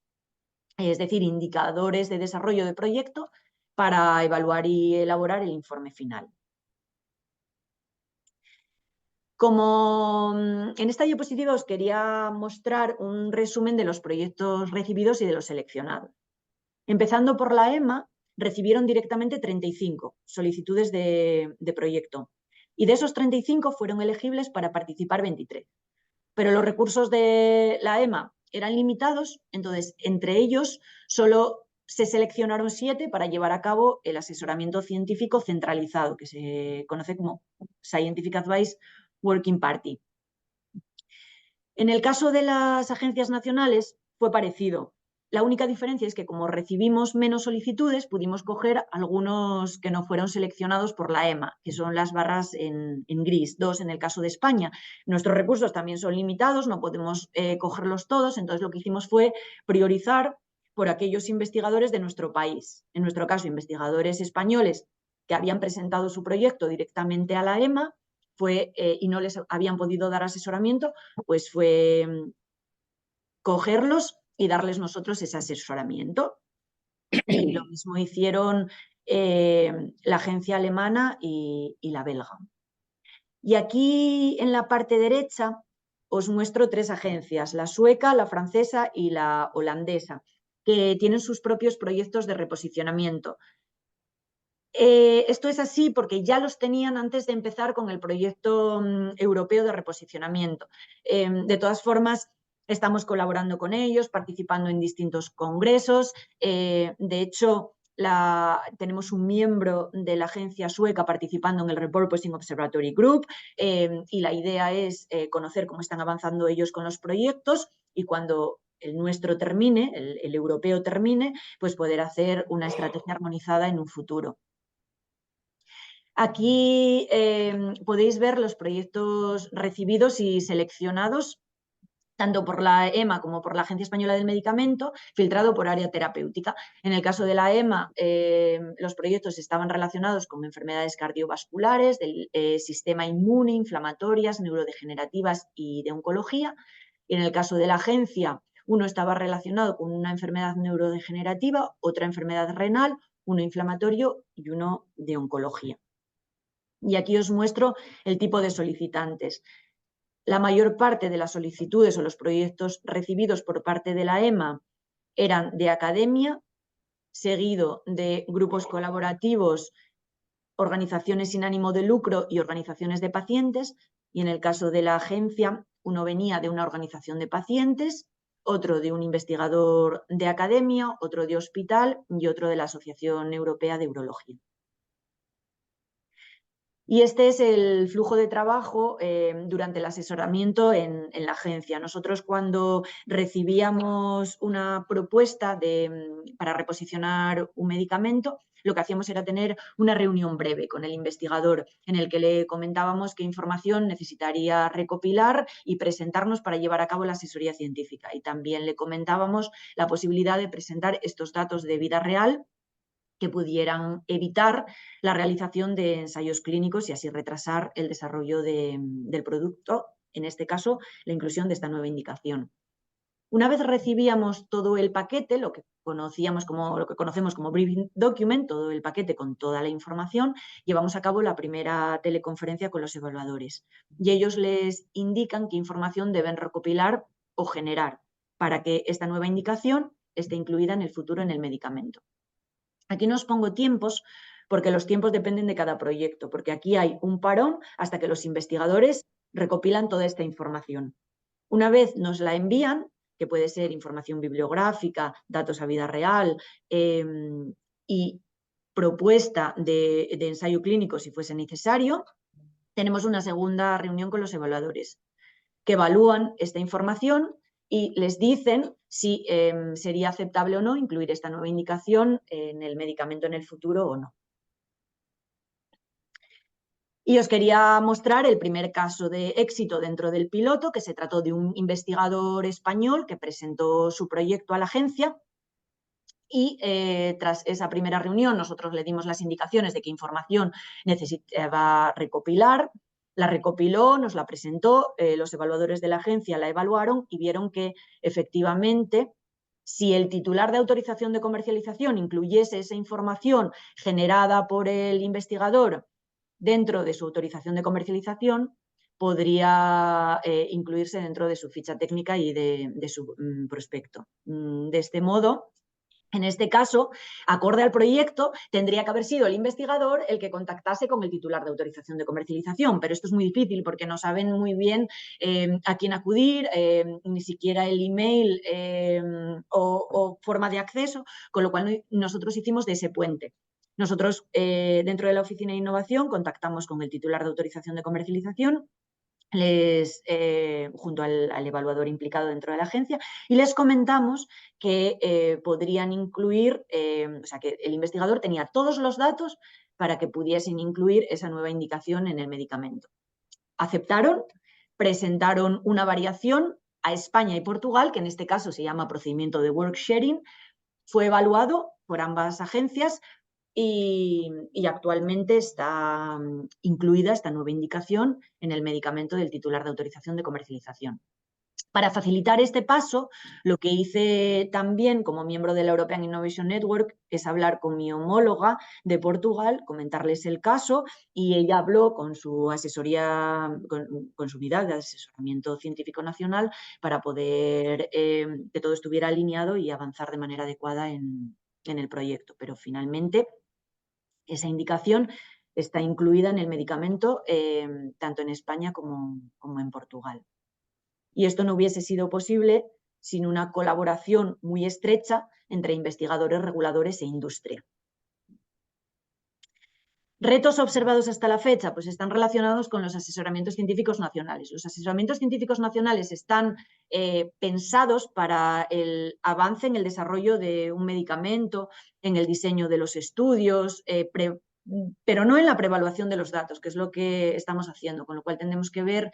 es decir, indicadores de desarrollo de proyecto para evaluar y elaborar el informe final. Como en esta diapositiva os quería mostrar un resumen de los proyectos recibidos y de los seleccionados. Empezando por la EMA, recibieron directamente 35 solicitudes de proyecto y de esos 35 fueron elegibles para participar 23. Pero los recursos de la EMA eran limitados, entonces entre ellos solo se seleccionaron 7 para llevar a cabo el asesoramiento científico centralizado, que se conoce como Scientific Advice Working Party. En el caso de las agencias nacionales fue parecido. La única diferencia es que como recibimos menos solicitudes, pudimos coger algunos que no fueron seleccionados por la EMA, que son las barras en gris, 2 en el caso de España. Nuestros recursos también son limitados, no podemos cogerlos todos, entonces lo que hicimos fue priorizar por aquellos investigadores de nuestro país. En nuestro caso, investigadores españoles que habían presentado su proyecto directamente a la EMA y no les habían podido dar asesoramiento, pues fue cogerlos y darles nosotros ese asesoramiento. Y lo mismo hicieron la agencia alemana y la belga. Y aquí en la parte derecha os muestro 3 agencias, la sueca, la francesa y la holandesa, que tienen sus propios proyectos de reposicionamiento. Esto es así porque ya los tenían antes de empezar con el proyecto europeo de reposicionamiento. De todas formas, estamos colaborando con ellos, participando en distintos congresos. De hecho, tenemos un miembro de la agencia sueca participando en el Repurposing Observatory Group y la idea es conocer cómo están avanzando ellos con los proyectos y cuando el nuestro termine, el europeo termine, pues poder hacer una estrategia armonizada en un futuro. Aquí podéis ver los proyectos recibidos y seleccionados tanto por la EMA como por la Agencia Española del Medicamento, filtrado por área terapéutica. En el caso de la EMA, los proyectos estaban relacionados con enfermedades cardiovasculares, del sistema inmune, inflamatorias, neurodegenerativas y de oncología. Y en el caso de la agencia, uno estaba relacionado con una enfermedad neurodegenerativa, otra enfermedad renal, uno inflamatorio y uno de oncología. Y aquí os muestro el tipo de solicitantes. La mayor parte de las solicitudes o los proyectos recibidos por parte de la EMA eran de academia, seguido de grupos colaborativos, organizaciones sin ánimo de lucro y organizaciones de pacientes. Y en el caso de la agencia, uno venía de una organización de pacientes, otro de un investigador de academia, otro de hospital y otro de la Asociación Europea de Urología. Y este es el flujo de trabajo durante el asesoramiento en la agencia. Nosotros cuando recibíamos una propuesta para reposicionar un medicamento, lo que hacíamos era tener una reunión breve con el investigador en el que le comentábamos qué información necesitaría recopilar y presentarnos para llevar a cabo la asesoría científica. Y también le comentábamos la posibilidad de presentar estos datos de vida real que pudieran evitar la realización de ensayos clínicos y así retrasar el desarrollo del producto, en este caso, la inclusión de esta nueva indicación. Una vez recibíamos todo el paquete, lo que conocemos como briefing document, todo el paquete con toda la información, llevamos a cabo la primera teleconferencia con los evaluadores y ellos les indican qué información deben recopilar o generar para que esta nueva indicación esté incluida en el futuro en el medicamento. Aquí no os pongo tiempos porque los tiempos dependen de cada proyecto, porque aquí hay un parón hasta que los investigadores recopilan toda esta información. Una vez nos la envían, que puede ser información bibliográfica, datos a vida real y propuesta de ensayo clínico si fuese necesario, tenemos una segunda reunión con los evaluadores que evalúan esta información y les dicen si sería aceptable o no incluir esta nueva indicación en el medicamento en el futuro o no. Y os quería mostrar el primer caso de éxito dentro del piloto, que se trató de un investigador español que presentó su proyecto a la agencia y tras esa primera reunión nosotros le dimos las indicaciones de qué información necesitaba recopilar. La recopiló, nos la presentó, los evaluadores de la agencia la evaluaron y vieron que efectivamente si el titular de autorización de comercialización incluyese esa información generada por el investigador dentro de su autorización de comercialización, podría incluirse dentro de su ficha técnica y de su prospecto. De este modo, en este caso, acorde al proyecto, tendría que haber sido el investigador el que contactase con el titular de autorización de comercialización, pero esto es muy difícil porque no saben muy bien a quién acudir, ni siquiera el email o forma de acceso, con lo cual nosotros hicimos de ese puente. Nosotros, dentro de la Oficina de Innovación, contactamos con el titular de autorización de comercialización, junto al evaluador implicado dentro de la agencia, y les comentamos que podrían incluir, o sea, que el investigador tenía todos los datos para que pudiesen incluir esa nueva indicación en el medicamento. Aceptaron, presentaron una variación a España y Portugal, que en este caso se llama procedimiento de work sharing, fue evaluado por ambas agencias y actualmente está incluida esta nueva indicación en el medicamento del titular de autorización de comercialización. Para facilitar este paso, lo que hice también como miembro de la European Innovation Network es hablar con mi homóloga de Portugal, comentarles el caso, y ella habló con su asesoría, con su unidad de asesoramiento científico nacional para poder que todo estuviera alineado y avanzar de manera adecuada en el proyecto. Pero finalmente esa indicación está incluida en el medicamento tanto en España como en Portugal. Y esto no hubiese sido posible sin una colaboración muy estrecha entre investigadores, reguladores e industria. Retos observados hasta la fecha pues están relacionados con los asesoramientos científicos nacionales. Los asesoramientos científicos nacionales están pensados para el avance en el desarrollo de un medicamento, en el diseño de los estudios, pero no en la preevaluación de los datos, que es lo que estamos haciendo, con lo cual tendremos que ver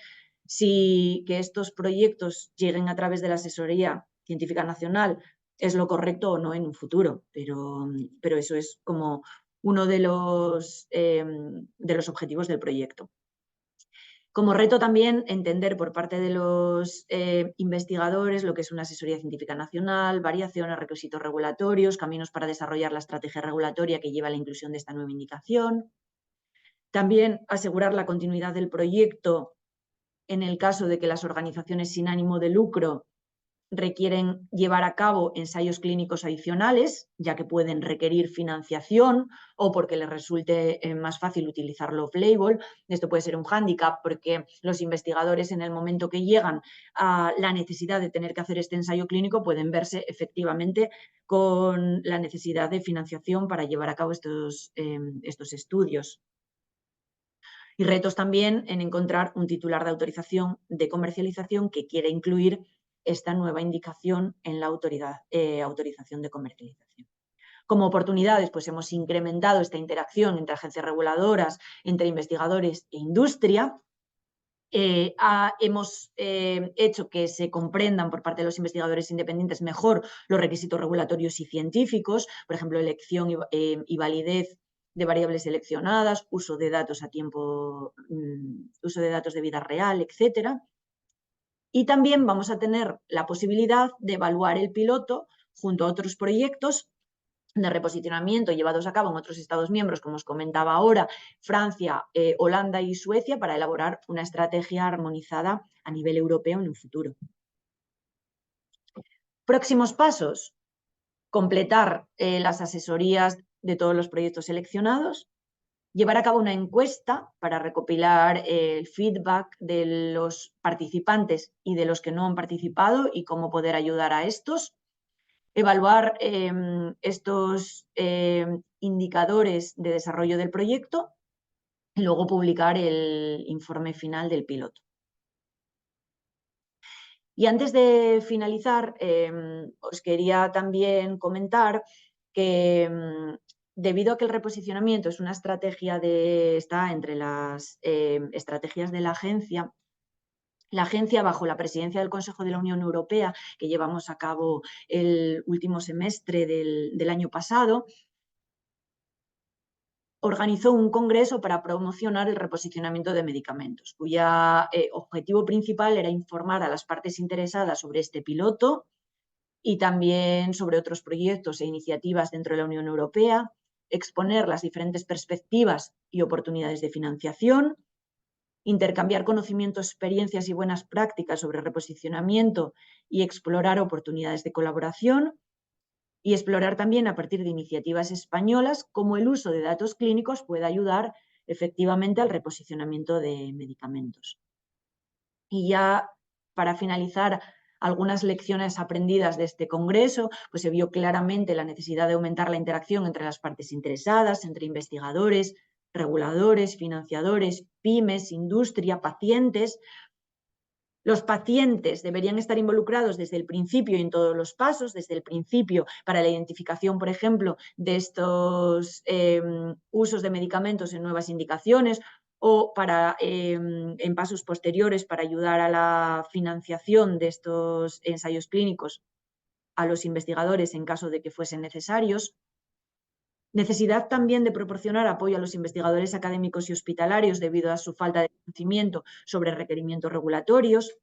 si que estos proyectos lleguen a través de la asesoría científica nacional es lo correcto o no en un futuro, pero eso es como uno de los objetivos del proyecto. Como reto también entender por parte de los investigadores lo que es una asesoría científica nacional, variaciones, requisitos regulatorios, caminos para desarrollar la estrategia regulatoria que lleva a la inclusión de esta nueva indicación. También asegurar la continuidad del proyecto en el caso de que las organizaciones sin ánimo de lucro requieren llevar a cabo ensayos clínicos adicionales, ya que pueden requerir financiación o porque les resulte más fácil utilizarlo off-label. Esto puede ser un hándicap porque los investigadores en el momento que llegan a la necesidad de tener que hacer este ensayo clínico pueden verse efectivamente con la necesidad de financiación para llevar a cabo estos estudios. Y retos también en encontrar un titular de autorización de comercialización que quiera incluir esta nueva indicación en la autorización de comercialización. Como oportunidades, pues hemos incrementado esta interacción entre agencias reguladoras, entre investigadores e industria. Hemos hecho que se comprendan por parte de los investigadores independientes mejor los requisitos regulatorios y científicos, por ejemplo, elección y validez de variables seleccionadas, uso de datos uso de datos de vida real, etcétera. Y también vamos a tener la posibilidad de evaluar el piloto junto a otros proyectos de reposicionamiento llevados a cabo en otros Estados miembros, como os comentaba ahora, Francia, Holanda y Suecia, para elaborar una estrategia armonizada a nivel europeo en un futuro. Próximos pasos: completar las asesorías de todos los proyectos seleccionados, llevar a cabo una encuesta para recopilar el feedback de los participantes y de los que no han participado y cómo poder ayudar a estos, evaluar estos indicadores de desarrollo del proyecto y luego publicar el informe final del piloto. Y antes de finalizar, os quería también comentar que debido a que el reposicionamiento es una estrategia está entre las estrategias de la agencia, bajo la presidencia del Consejo de la Unión Europea, que llevamos a cabo el último semestre del año pasado, organizó un congreso para promocionar el reposicionamiento de medicamentos, cuyo objetivo principal era informar a las partes interesadas sobre este piloto y también sobre otros proyectos e iniciativas dentro de la Unión Europea, exponer las diferentes perspectivas y oportunidades de financiación, intercambiar conocimientos, experiencias y buenas prácticas sobre reposicionamiento y explorar oportunidades de colaboración, y explorar también a partir de iniciativas españolas cómo el uso de datos clínicos puede ayudar efectivamente al reposicionamiento de medicamentos. Y ya para finalizar, algunas lecciones aprendidas de este congreso, pues se vio claramente la necesidad de aumentar la interacción entre las partes interesadas, entre investigadores, reguladores, financiadores, pymes, industria, pacientes. Los pacientes deberían estar involucrados desde el principio y en todos los pasos, desde el principio para la identificación, por ejemplo, de estos usos de medicamentos en nuevas indicaciones o para, en pasos posteriores para ayudar a la financiación de estos ensayos clínicos a los investigadores en caso de que fuesen necesarios. Necesidad también de proporcionar apoyo a los investigadores académicos y hospitalarios debido a su falta de conocimiento sobre requerimientos regulatorios.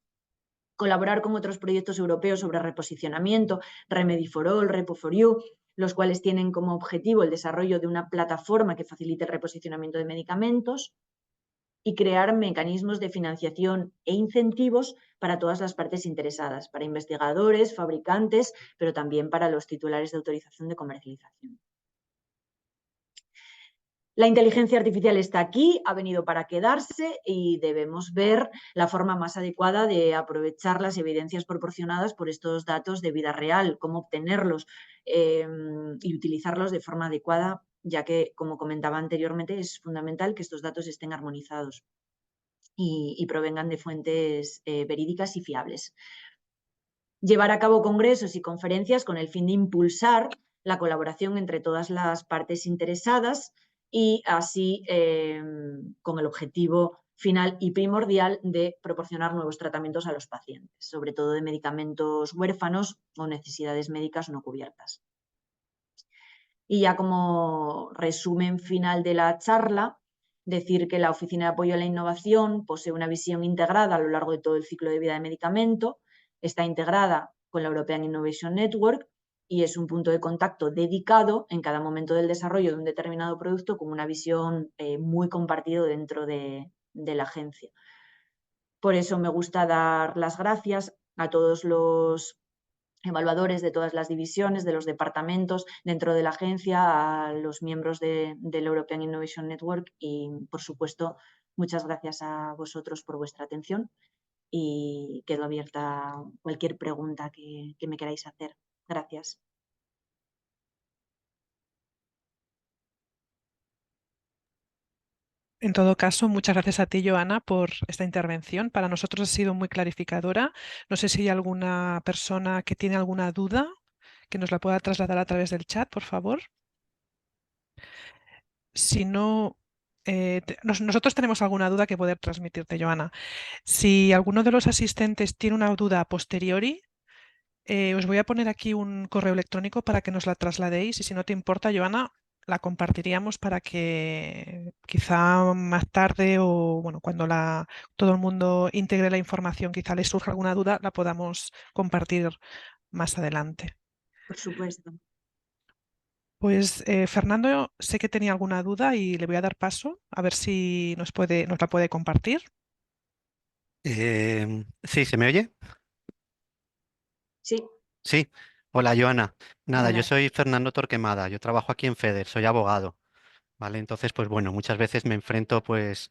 colaborar con otros proyectos europeos sobre reposicionamiento, Remedy4All, Repo4U, los cuales tienen como objetivo el desarrollo de una plataforma que facilite el reposicionamiento de medicamentos, y crear mecanismos de financiación e incentivos para todas las partes interesadas, para investigadores, fabricantes, pero también para los titulares de autorización de comercialización. La inteligencia artificial está aquí, ha venido para quedarse y debemos ver la forma más adecuada de aprovechar las evidencias proporcionadas por estos datos de vida real, cómo obtenerlos y utilizarlos de forma adecuada, ya que, como comentaba anteriormente, es fundamental que estos datos estén armonizados y provengan de fuentes verídicas y fiables. Llevar a cabo congresos y conferencias con el fin de impulsar la colaboración entre todas las partes interesadas y así con el objetivo final y primordial de proporcionar nuevos tratamientos a los pacientes, sobre todo de medicamentos huérfanos o necesidades médicas no cubiertas. Y ya como resumen final de la charla, decir que la Oficina de Apoyo a la Innovación posee una visión integrada a lo largo de todo el ciclo de vida de medicamento, está integrada con la European Innovation Network y es un punto de contacto dedicado en cada momento del desarrollo de un determinado producto con una visión muy compartida dentro de la agencia. Por eso me gusta dar las gracias a todos los evaluadores de todas las divisiones, de los departamentos dentro de la agencia, a los miembros del European Innovation Network y, por supuesto, muchas gracias a vosotros por vuestra atención y quedo abierta a cualquier pregunta que me queráis hacer. Gracias. En todo caso, muchas gracias a ti, Joana, por esta intervención. Para nosotros ha sido muy clarificadora. No sé si hay alguna persona que tiene alguna duda que nos la pueda trasladar a través del chat, por favor. Si no, nosotros tenemos alguna duda que poder transmitirte, Joana. Si alguno de los asistentes tiene una duda a posteriori, os voy a poner aquí un correo electrónico para que nos la trasladéis y si no te importa, Joana, la compartiríamos para que quizá más tarde o bueno, cuando todo el mundo integre la información, quizá les surja alguna duda, la podamos compartir más adelante. Por supuesto. Pues Fernando, sé que tenía alguna duda y le voy a dar paso a ver si nos la puede compartir. Sí, ¿se me oye? Sí. Sí. Hola, Joana. Nada, yo Hola. soy Fernando Torquemada, yo trabajo aquí en FEDER, soy abogado, ¿vale? Entonces, pues bueno, muchas veces me enfrento pues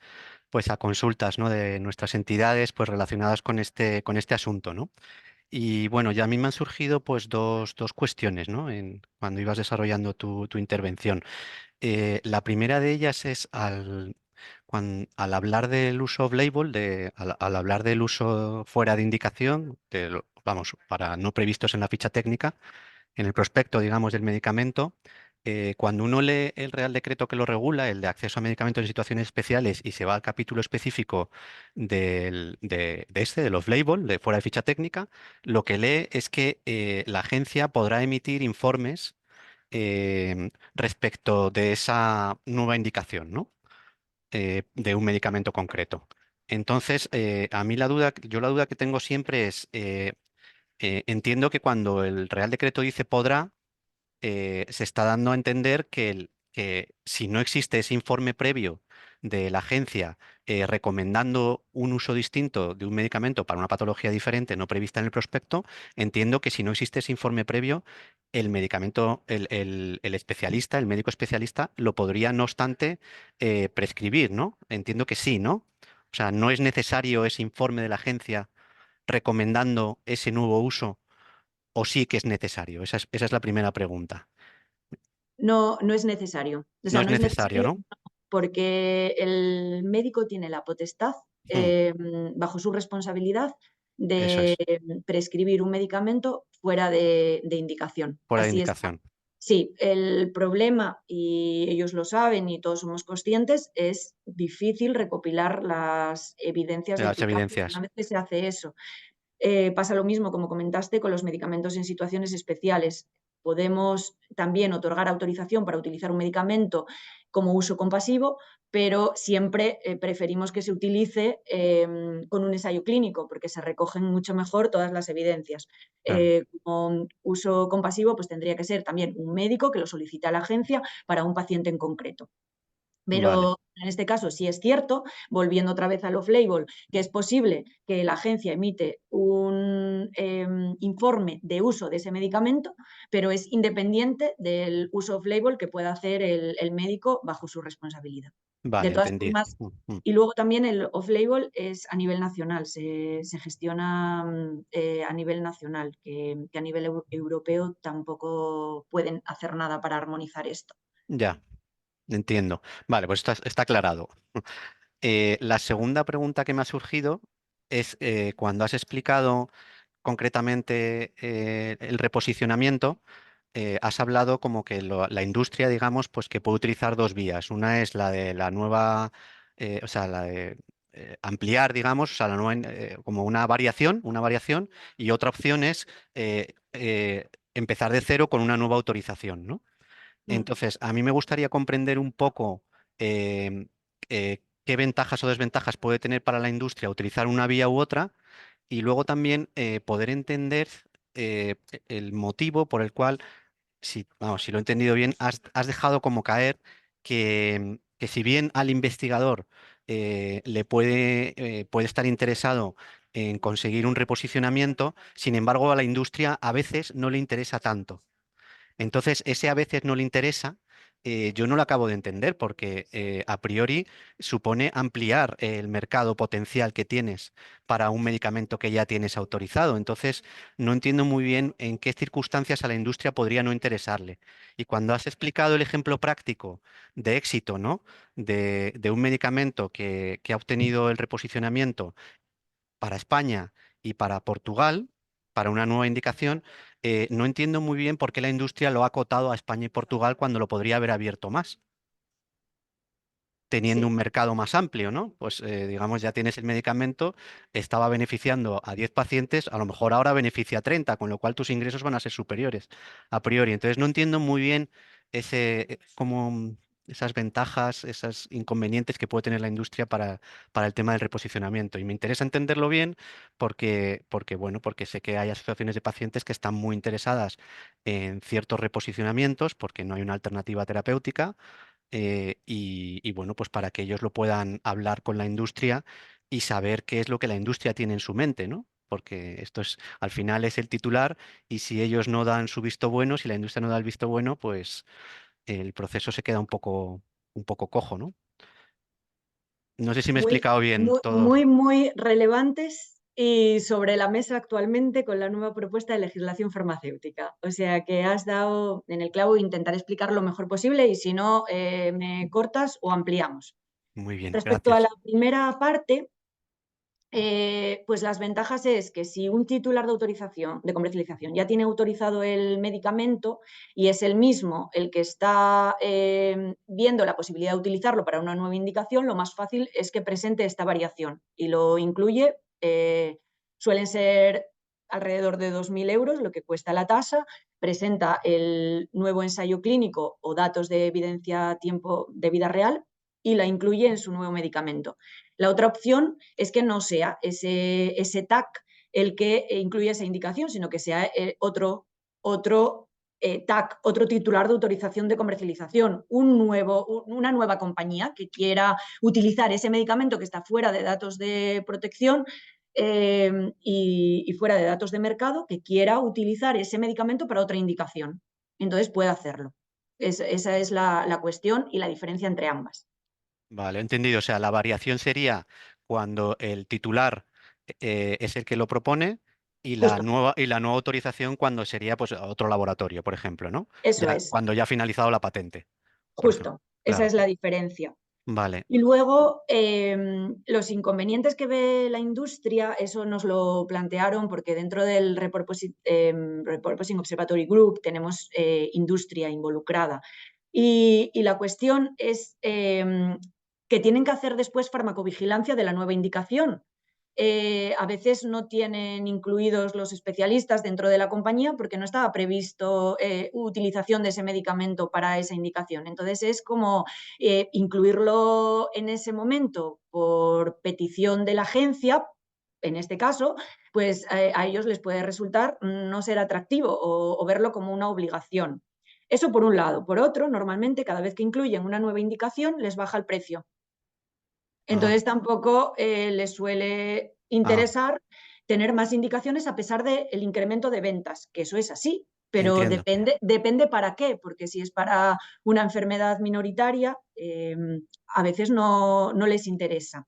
a consultas, ¿no? de nuestras entidades pues relacionadas con este asunto, ¿no? Y bueno, ya a mí me han surgido pues dos cuestiones, ¿no? Cuando ibas desarrollando tu intervención. La primera de ellas es al hablar del uso off-label, al hablar del uso fuera de indicación, vamos, para no previstos en la ficha técnica, en el prospecto, digamos, del medicamento, cuando uno lee el Real Decreto que lo regula, el de acceso a medicamentos en situaciones especiales, y se va al capítulo específico del off-label, de fuera de ficha técnica, lo que lee es que la agencia podrá emitir informes respecto de esa nueva indicación, ¿no? De un medicamento concreto. Entonces, a mí yo la duda que tengo siempre es, entiendo que cuando el Real Decreto dice podrá, se está dando a entender que si no existe ese informe previo de la agencia recomendando un uso distinto de un medicamento para una patología diferente no prevista en el prospecto, entiendo que si no existe ese informe previo, el medicamento, el especialista, el médico especialista, lo podría, no obstante, prescribir, ¿no? Entiendo que sí, ¿no? O sea, no es necesario ese informe de la agencia recomendando ese nuevo uso, o sí que es necesario. Esa es la primera pregunta. No, no es necesario. O No sea, es no es necesario, necesario ¿no? porque el médico tiene la potestad, Mm, bajo su responsabilidad, eso de es, prescribir un medicamento fuera de indicación. fuera de Así está. indicación. Sí, el problema, y ellos lo saben y todos somos conscientes, es difícil recopilar las evidencias de Las eficacia una evidencias. vez que se hace eso. Pasa lo mismo, como comentaste, con los medicamentos en situaciones especiales. Podemos también otorgar autorización para utilizar un medicamento como uso compasivo, pero siempre preferimos que se utilice con un ensayo clínico, porque se recogen mucho mejor todas las evidencias. Claro. Como uso compasivo, pues tendría que ser también un médico que lo solicite a la agencia para un paciente en concreto. Vale, Pero en este caso sí es cierto, volviendo otra vez al off-label, que es posible que la agencia emite un informe de uso de ese medicamento, pero es independiente del uso off-label que pueda hacer el médico bajo su responsabilidad. De vale, todas entendido. formas, y luego también el off-label es a nivel nacional, se gestiona a nivel nacional, que a nivel europeo tampoco pueden hacer nada para armonizar esto. Ya, entiendo. Vale, pues está aclarado. La segunda pregunta que me ha surgido es cuando has explicado concretamente el reposicionamiento, has hablado como que la industria, digamos, pues que puede utilizar dos vías. Una es la de la nueva, o sea, la de ampliar, digamos, o sea, la nueva, como una variación, y otra opción es empezar de cero con una nueva autorización, ¿no? Mm. Entonces, a mí me gustaría comprender un poco qué ventajas o desventajas puede tener para la industria utilizar una vía u otra y luego también poder entender el motivo por el cual, vamos, si lo he entendido bien, has dejado como caer que si bien al investigador puede estar interesado en conseguir un reposicionamiento, sin embargo a la industria a veces no le interesa tanto. Entonces, ese a veces no le interesa, yo no lo acabo de entender porque a priori supone ampliar el mercado potencial que tienes para un medicamento que ya tienes autorizado. Entonces, no entiendo muy bien en qué circunstancias a la industria podría no interesarle. Y cuando has explicado el ejemplo práctico de éxito, ¿no? De un medicamento que ha obtenido el reposicionamiento para España y para Portugal, para una nueva indicación, no entiendo muy bien por qué la industria lo ha acotado a España y Portugal cuando lo podría haber abierto más, teniendo Sí. un mercado más amplio, ¿no? Pues digamos, ya tienes el medicamento, estaba beneficiando a 10 pacientes, a lo mejor ahora beneficia a 30, con lo cual tus ingresos van a ser superiores a priori. Entonces no entiendo muy bien esas ventajas, esos inconvenientes que puede tener la industria para el tema del reposicionamiento. Y me interesa entenderlo bien porque sé que hay asociaciones de pacientes que están muy interesadas en ciertos reposicionamientos porque no hay una alternativa terapéutica y bueno, pues para que ellos lo puedan hablar con la industria y saber qué es lo que la industria tiene en su mente, ¿no? Porque esto es, al final es el titular y si ellos no dan su visto bueno, si la industria no da el visto bueno, pues el proceso se queda un poco cojo, ¿no? No sé si me he Muy, explicado bien muy, todo. muy, muy relevantes y sobre la mesa actualmente con la nueva propuesta de legislación farmacéutica. O sea que has dado en el clavo, intentaré explicar lo mejor posible y si no, me cortas o ampliamos. Muy bien, Respecto a la gracias. primera parte, pues las ventajas es que si un titular de autorización, de comercialización, ya tiene autorizado el medicamento y es el mismo el que está viendo la posibilidad de utilizarlo para una nueva indicación, lo más fácil es que presente esta variación y lo incluye. Suelen ser alrededor de 2.000 euros lo que cuesta la tasa, presenta el nuevo ensayo clínico o datos de evidencia tiempo de vida real y la incluye en su nuevo medicamento. La otra opción es que no sea ese TAC el que incluya esa indicación, sino que sea otro TAC, otro titular de autorización de comercialización, una nueva compañía que quiera utilizar ese medicamento que está fuera de datos de protección y fuera de datos de mercado, que quiera utilizar ese medicamento para otra indicación. Entonces puede hacerlo. Esa es la cuestión y la diferencia entre ambas. Vale, entendido. O sea, la variación sería cuando el titular es el que lo propone Justo, y la nueva autorización cuando sería pues otro laboratorio, por ejemplo, ¿no? eso Ya, es. cuando ya ha finalizado la patente, por ejemplo. Justo, esa Claro. es la diferencia. Vale. Y luego, los inconvenientes que ve la industria, eso nos lo plantearon porque dentro del Repurposing Observatory Group tenemos industria involucrada. Y la cuestión es que tienen que hacer después farmacovigilancia de la nueva indicación. a veces no tienen incluidos los especialistas dentro de la compañía porque no estaba previsto utilización de ese medicamento para esa indicación. Entonces es como incluirlo en ese momento por petición de la agencia, en este caso, pues a ellos les puede resultar no ser atractivo o verlo como una obligación. Eso por un lado. Por otro, normalmente cada vez que incluyen una nueva indicación les baja el precio. Entonces tampoco les suele interesar tener más indicaciones a pesar del incremento de ventas, que eso es así, pero Entiendo, depende para qué, porque si es para una enfermedad minoritaria, a veces no les interesa.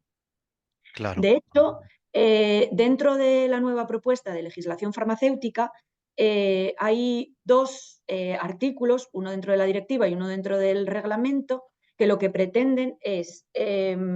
claro. De hecho, dentro de la nueva propuesta de legislación farmacéutica, hay dos artículos, uno dentro de la directiva y uno dentro del reglamento, que lo que pretenden es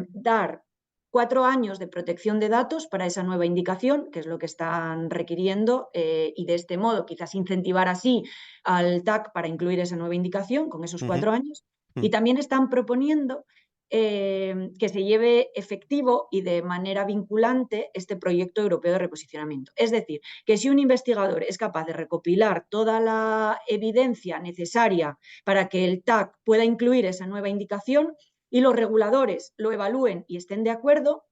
dar 4 años de protección de datos para esa nueva indicación, que es lo que están requiriendo, y de este modo quizás incentivar así al TAC para incluir esa nueva indicación con esos 4 años. Y también están proponiendo que se lleve efectivo y de manera vinculante este proyecto europeo de reposicionamiento. Es decir, que si un investigador es capaz de recopilar toda la evidencia necesaria para que el TAC pueda incluir esa nueva indicación y los reguladores lo evalúen y estén de acuerdo,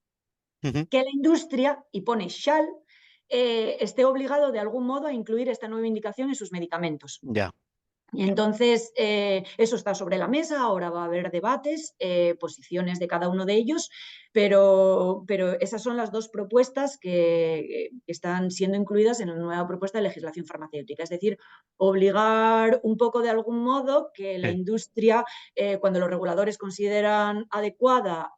que la industria, y pone shall, esté obligado de algún modo a incluir esta nueva indicación en sus medicamentos. Ya. Y entonces eso está sobre la mesa, ahora va a haber debates, posiciones de cada uno de ellos, pero esas son las dos propuestas que están siendo incluidas en la nueva propuesta de legislación farmacéutica. Es decir, obligar un poco de algún modo que la industria, cuando los reguladores consideran adecuada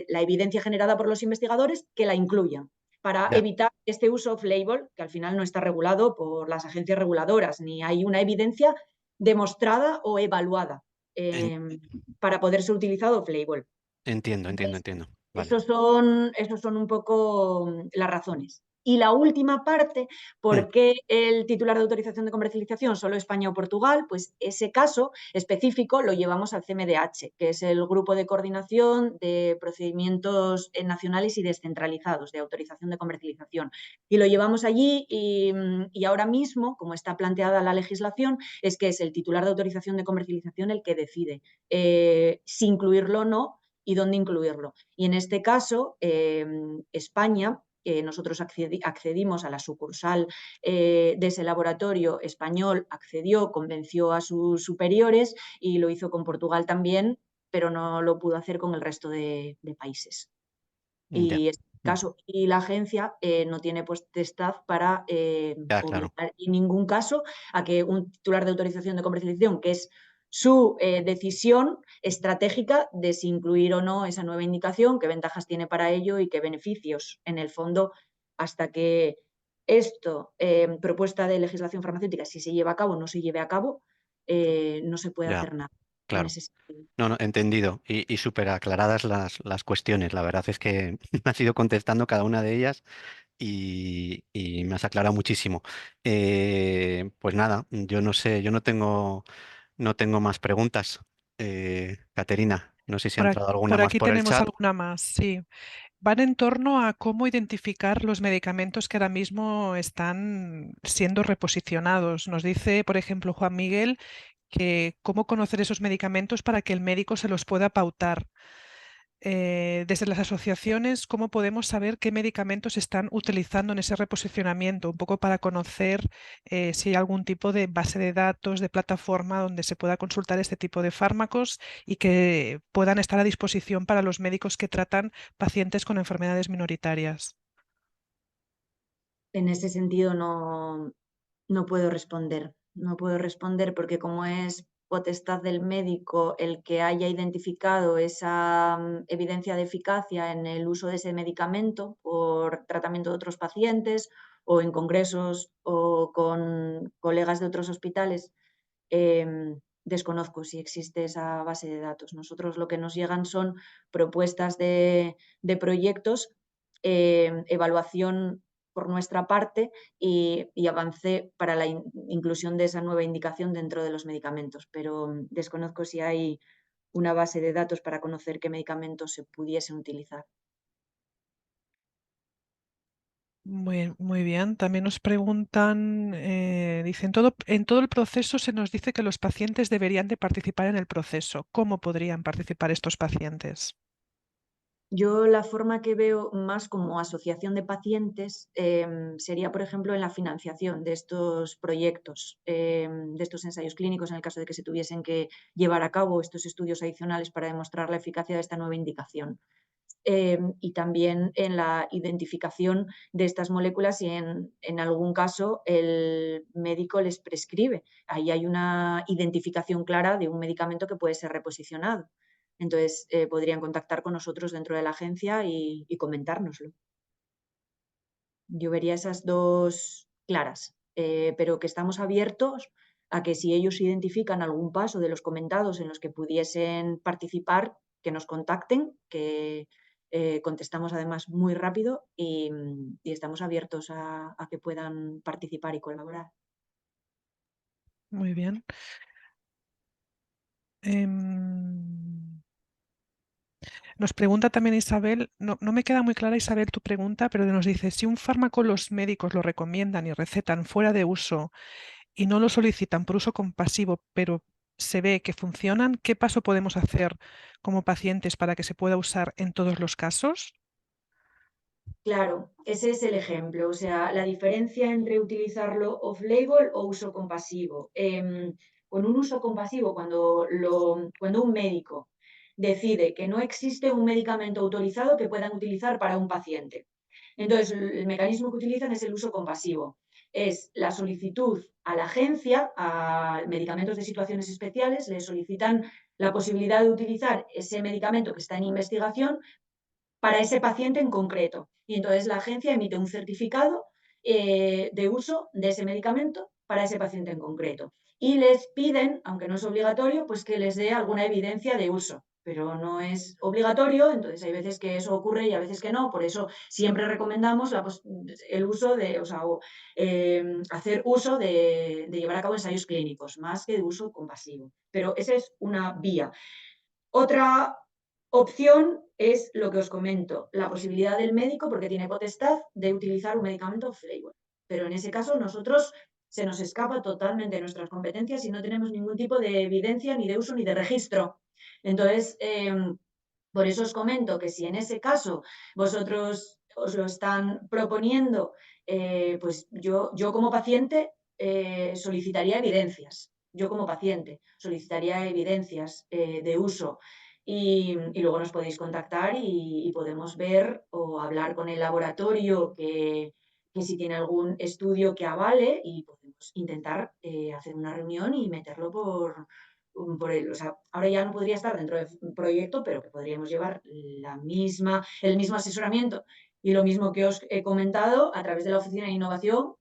la evidencia generada por los investigadores, que la incluyan, para Ya. evitar este uso off-label, que al final no está regulado por las agencias reguladoras, ni hay una evidencia demostrada o evaluada En- para poder ser utilizado off-label. Entiendo. Entonces, Vale. esos son un poco las razones. Y la última parte, ¿por qué el titular de autorización de comercialización solo España o Portugal? Pues ese caso específico lo llevamos al CMDH, que es el Grupo de Coordinación de Procedimientos Nacionales y Descentralizados de Autorización de Comercialización. Y lo llevamos allí y ahora mismo, como está planteada la legislación, es que es el titular de autorización de comercialización el que decide si incluirlo o no y dónde incluirlo. Y en este caso, España, nosotros accedimos a la sucursal de ese laboratorio español, accedió, convenció a sus superiores y lo hizo con Portugal también, pero no lo pudo hacer con el resto de países. Ya. Y este caso, y la agencia no tiene potestad para Ya, claro. obligar en ningún caso a que un titular de autorización de comercialización, que es su decisión estratégica de si incluir o no esa nueva indicación, qué ventajas tiene para ello y qué beneficios. En el fondo, hasta que esto, propuesta de legislación farmacéutica, si se lleva a cabo o no se lleve a cabo, no se puede Ya, hacer nada en claro. ese sentido. No, entendido. Y súper aclaradas las cuestiones. La verdad es que me has ido contestando cada una de ellas y me has aclarado muchísimo. Pues nada, yo no sé, yo no tengo más preguntas. Caterina, no sé si ha entrado alguna Por más aquí por el tenemos chat. alguna más, sí. Van en torno a cómo identificar los medicamentos que ahora mismo están siendo reposicionados. Nos dice, por ejemplo, Juan Miguel, que cómo conocer esos medicamentos para que el médico se los pueda pautar. Desde las asociaciones, ¿cómo podemos saber qué medicamentos se están utilizando en ese reposicionamiento? Un poco para conocer si hay algún tipo de base de datos, de plataforma donde se pueda consultar este tipo de fármacos y que puedan estar a disposición para los médicos que tratan pacientes con enfermedades minoritarias. En ese sentido no puedo responder. No puedo responder porque como es potestad del médico el que haya identificado esa evidencia de eficacia en el uso de ese medicamento por tratamiento de otros pacientes o en congresos o con colegas de otros hospitales, desconozco si existe esa base de datos. Nosotros lo que nos llegan son propuestas de proyectos, evaluación por nuestra parte y avance para la inclusión de esa nueva indicación dentro de los medicamentos, pero desconozco si hay una base de datos para conocer qué medicamentos se pudiesen utilizar. Muy bien. También nos preguntan, dice, en todo el proceso se nos dice que los pacientes deberían de participar en el proceso. ¿Cómo podrían participar estos pacientes? Yo la forma que veo más como asociación de pacientes sería, por ejemplo, en la financiación de estos proyectos, de estos ensayos clínicos, en el caso de que se tuviesen que llevar a cabo estos estudios adicionales para demostrar la eficacia de esta nueva indicación. Y también en la identificación de estas moléculas y en algún caso el médico les prescribe. Ahí hay una identificación clara de un medicamento que puede ser reposicionado. Entonces podrían contactar con nosotros dentro de la agencia y comentárnoslo. Yo vería esas dos claras, pero que estamos abiertos a que si ellos identifican algún paso de los comentados en los que pudiesen participar, que nos contacten, que contestamos además muy rápido y estamos abiertos a que puedan participar y colaborar. Muy bien. Nos pregunta también Isabel, no me queda muy clara Isabel tu pregunta, pero nos dice, si un fármaco los médicos lo recomiendan y recetan fuera de uso y no lo solicitan por uso compasivo, pero se ve que funcionan, ¿qué paso podemos hacer como pacientes para que se pueda usar en todos los casos? Claro, ese es el ejemplo, o sea, la diferencia entre utilizarlo off-label o uso compasivo. Con un uso compasivo, cuando un médico decide que no existe un medicamento autorizado que puedan utilizar para un paciente. Entonces, el mecanismo que utilizan es el uso compasivo. Es la solicitud a la agencia, a medicamentos de situaciones especiales, le solicitan la posibilidad de utilizar ese medicamento que está en investigación para ese paciente en concreto. Y entonces la agencia emite un certificado de uso de ese medicamento para ese paciente en concreto. Y les piden, aunque no es obligatorio, pues que les dé alguna evidencia de uso, pero no es obligatorio, entonces hay veces que eso ocurre y a veces que no, por eso siempre recomendamos el uso de, o sea, hacer uso de llevar a cabo ensayos clínicos, más que de uso compasivo. Pero esa es una vía. Otra opción es lo que os comento, la posibilidad del médico, porque tiene potestad, de utilizar un medicamento off-label. Pero en ese caso nosotros se nos escapa totalmente de nuestras competencias y no tenemos ningún tipo de evidencia, ni de uso, ni de registro. Entonces, por eso os comento que si en ese caso vosotros os lo están proponiendo, pues yo como paciente solicitaría evidencias. Yo como paciente solicitaría evidencias de uso y luego nos podéis contactar y podemos ver o hablar con el laboratorio que si tiene algún estudio que avale y podemos intentar hacer una reunión y meterlo por él. O sea, ahora ya no podría estar dentro del proyecto, pero que podríamos llevar el mismo asesoramiento y lo mismo que os he comentado a través de la Oficina de Innovación,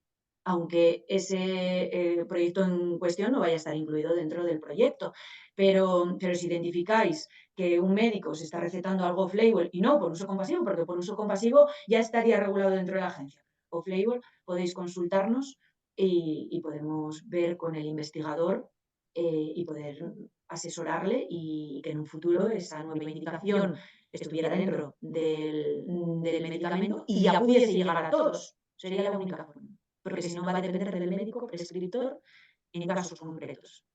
aunque ese proyecto en cuestión no vaya a estar incluido dentro del proyecto. Pero si identificáis que un médico se está recetando algo off-label y no por uso compasivo, porque por uso compasivo ya estaría regulado dentro de la agencia. Off-label podéis consultarnos y podemos ver con el investigador y poder asesorarle y que en un futuro esa nueva indicación estuviera dentro del medicamento y ya pudiese llegar a todos. Sería la única forma. Porque si no va a depender del médico prescriptor en casos concretos.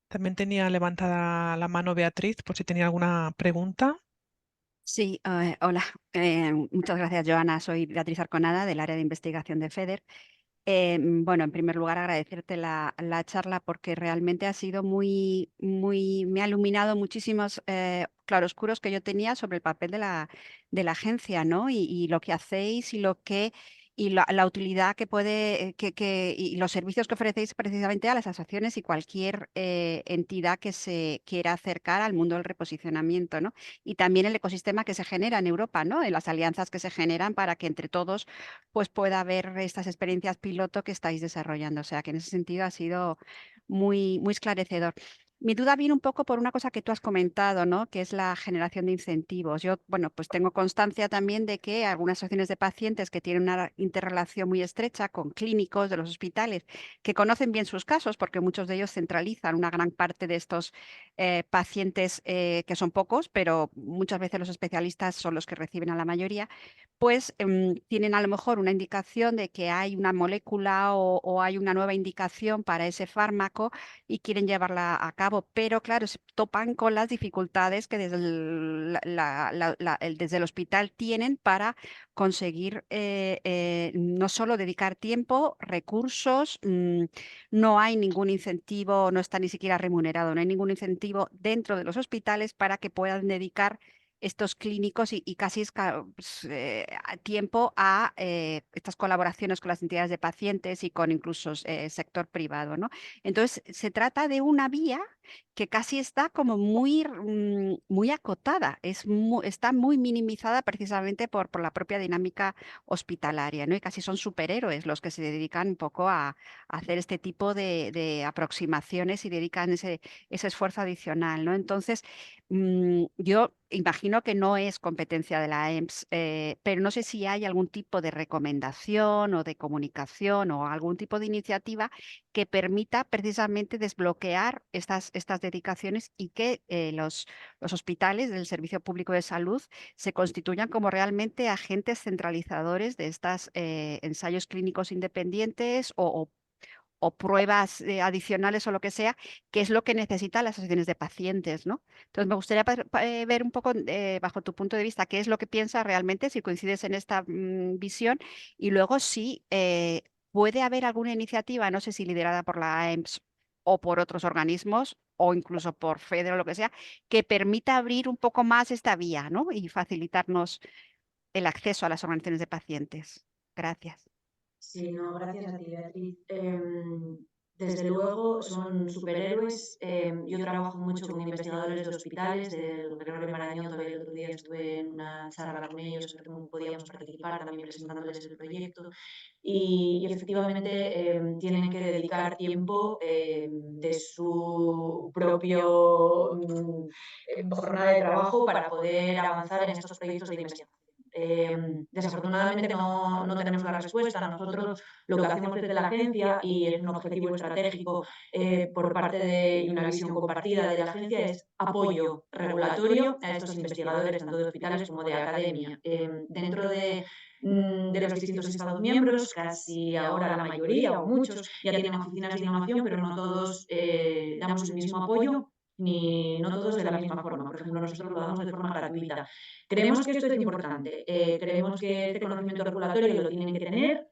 También tenía levantada la mano Beatriz por si tenía alguna pregunta. Sí, hola. Muchas gracias, Joana. Soy Beatriz Arconada, del área de investigación de FEDER. Bueno, en primer lugar, agradecerte la charla porque realmente ha sido me ha iluminado muchísimos claroscuros que yo tenía sobre el papel de la agencia, ¿no? Y lo que hacéis y la utilidad que puede, y los servicios que ofrecéis precisamente a las asociaciones y cualquier entidad que se quiera acercar al mundo del reposicionamiento, ¿no? Y también el ecosistema que se genera en Europa, ¿no? En las alianzas que se generan para que entre todos pues pueda haber estas experiencias piloto que estáis desarrollando. O sea que en ese sentido ha sido muy esclarecedor. Mi duda viene un poco por una cosa que tú has comentado, ¿no? Que es la generación de incentivos. Yo, bueno, pues tengo constancia también de que algunas asociaciones de pacientes que tienen una interrelación muy estrecha con clínicos de los hospitales, que conocen bien sus casos, porque muchos de ellos centralizan una gran parte de estos pacientes, que son pocos, pero muchas veces los especialistas son los que reciben a la mayoría, pues tienen a lo mejor una indicación de que hay una molécula o hay una nueva indicación para ese fármaco y quieren llevarla a cabo, pero claro, se topan con las dificultades que desde desde el hospital tienen para conseguir no solo dedicar tiempo, recursos, no hay ningún incentivo, no está ni siquiera remunerado, no hay ningún incentivo dentro de los hospitales para que puedan dedicar estos clínicos y casi es tiempo a estas colaboraciones con las entidades de pacientes y con incluso sector privado, ¿no? Entonces, se trata de una vía que casi está como muy acotada, está muy minimizada precisamente por la propia dinámica hospitalaria, ¿no? Y casi son superhéroes los que se dedican un poco a hacer este tipo de aproximaciones y dedican ese esfuerzo adicional, ¿no? Entonces, yo imagino que no es competencia de la EMS, pero no sé si hay algún tipo de recomendación o de comunicación o algún tipo de iniciativa que permita precisamente desbloquear estas dedicaciones y que los hospitales del Servicio Público de Salud se constituyan como realmente agentes centralizadores de estos ensayos clínicos independientes o pruebas adicionales o lo que sea, que es lo que necesitan las asociaciones de pacientes, ¿no? Entonces, me gustaría ver un poco, bajo tu punto de vista, qué es lo que piensas realmente, si coincides en esta visión, y luego si puede haber alguna iniciativa, no sé si liderada por la AEMS o por otros organismos, o incluso por FEDER o lo que sea, que permita abrir un poco más esta vía, ¿no? Y facilitarnos el acceso a las organizaciones de pacientes. Gracias. Sí, no, gracias a ti, Beatriz. Desde luego son superhéroes. Yo trabajo mucho con investigadores de hospitales, del Gregorio Marañón. Todavía el otro día estuve en una charla con ellos, que podíamos participar también presentándoles el proyecto. Y efectivamente tienen que dedicar tiempo de su propio jornada de trabajo para poder avanzar en estos proyectos de investigación. Desafortunadamente no tenemos la respuesta. Nosotros lo que hacemos desde la agencia, y es un objetivo estratégico por parte de una visión compartida de la agencia, es apoyo regulatorio a estos investigadores, tanto de hospitales como de academia. Dentro de los distintos Estados miembros, casi ahora la mayoría o muchos ya tienen oficinas de innovación, pero no todos damos el mismo apoyo, ni no todos de la misma forma. Por ejemplo, nosotros lo damos de forma gratuita. Creemos que esto es importante, creemos que este conocimiento regulatorio lo tienen que tener.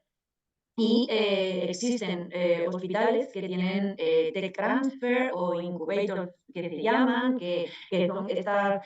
Y existen hospitales que tienen tech transfer o incubators que se llaman, que son estos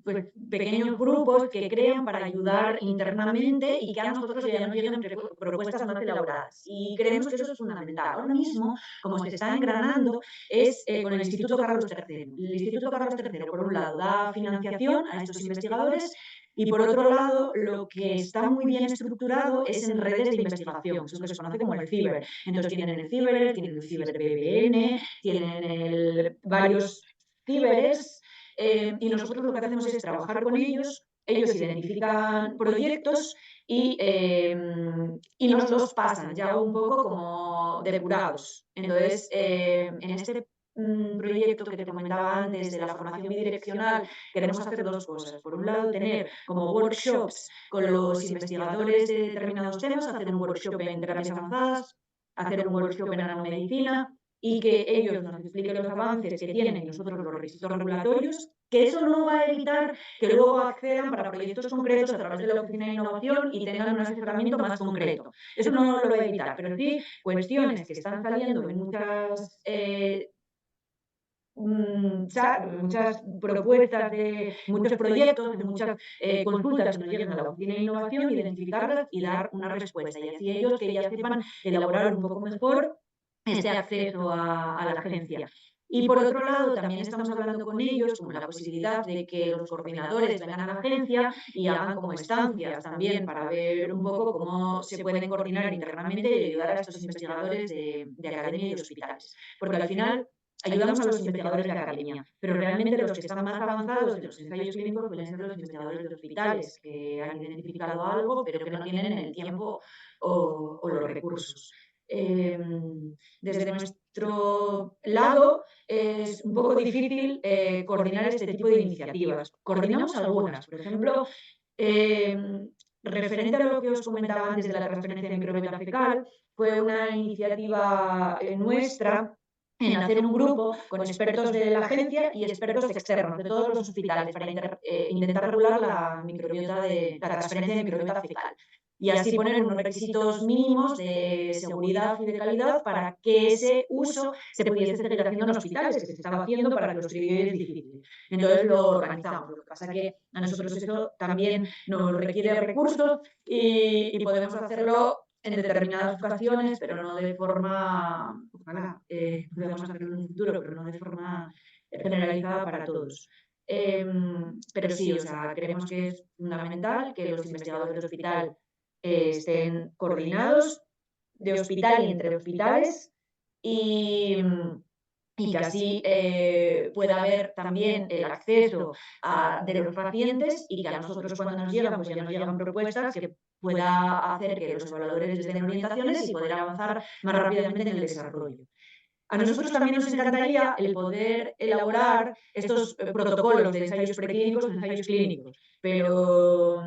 pues, pequeños grupos que crean para ayudar internamente y que a nosotros ya nos llegan propuestas más elaboradas. Y creemos que eso es fundamental. Ahora mismo, como se está engranando, es con el Instituto Carlos III. El Instituto Carlos III, por un lado, da financiación a estos investigadores, y por otro lado, lo que está muy bien estructurado es en redes de investigación, es lo que se conoce como el CIBER. Entonces tienen el CIBER BBN, tienen varios CIBERs, y nosotros lo que hacemos es trabajar con ellos. Ellos identifican proyectos y nos los pasan ya un poco como depurados. Entonces, en este proyecto que te comentaba antes de la formación bidireccional, queremos hacer dos cosas. Por un lado, tener como workshops con los investigadores de determinados temas, hacer un workshop en terapias avanzadas, hacer un workshop en nanomedicina, y que ellos nos expliquen los avances que tienen y nosotros los requisitos regulatorios, que eso no va a evitar que luego accedan para proyectos concretos a través de la Oficina de Innovación y tengan un asesoramiento más concreto. Eso no lo va a evitar, pero sí cuestiones que están saliendo en muchas propuestas, de muchos proyectos, de muchas consultas que nos llegan a la Oficina de Innovación, identificarlas y dar una respuesta. Y así ellos que ya sepan elaborar un poco mejor este acceso a la agencia. Y por otro lado, también estamos hablando con ellos como la posibilidad de que los coordinadores vengan a la agencia y hagan como estancias también para ver un poco cómo se pueden coordinar internamente y ayudar a estos investigadores de academia y hospitales. Porque al final ayudamos a los investigadores de academia, pero realmente los que están más avanzados en los ensayos clínicos suelen ser los investigadores de hospitales, que han identificado algo, pero que no tienen el tiempo o los recursos. Desde nuestro lado es un poco difícil coordinar este tipo de iniciativas. Coordinamos algunas, por ejemplo, referente a lo que os comentaba antes de la transferencia de microbiota fecal, fue una iniciativa nuestra en hacer un grupo con expertos de la agencia y expertos externos de todos los hospitales para intentar regular la transferencia de microbiota fecal y así poner unos requisitos mínimos de seguridad y de calidad para que ese uso se pudiese seguir haciendo en hospitales, que se estaba haciendo para que los triviales es difícil. Entonces lo organizamos. Lo que pasa es que a nosotros eso también nos requiere recursos y podemos hacerlo en determinadas ocasiones, pero no de forma, ojalá podemos hacerlo en un futuro, pero no de forma generalizada para todos. Pero sí, o sea, creemos que es fundamental que los investigadores del hospital estén coordinados de hospital y entre hospitales y que así pueda haber también el acceso de los pacientes y que a nosotros cuando nos llegan, pues ya nos llegan propuestas que pueda hacer que los evaluadores les den orientaciones y poder avanzar más rápidamente en el desarrollo. A nosotros también nos encantaría el poder elaborar estos protocolos de ensayos preclínicos o ensayos clínicos, pero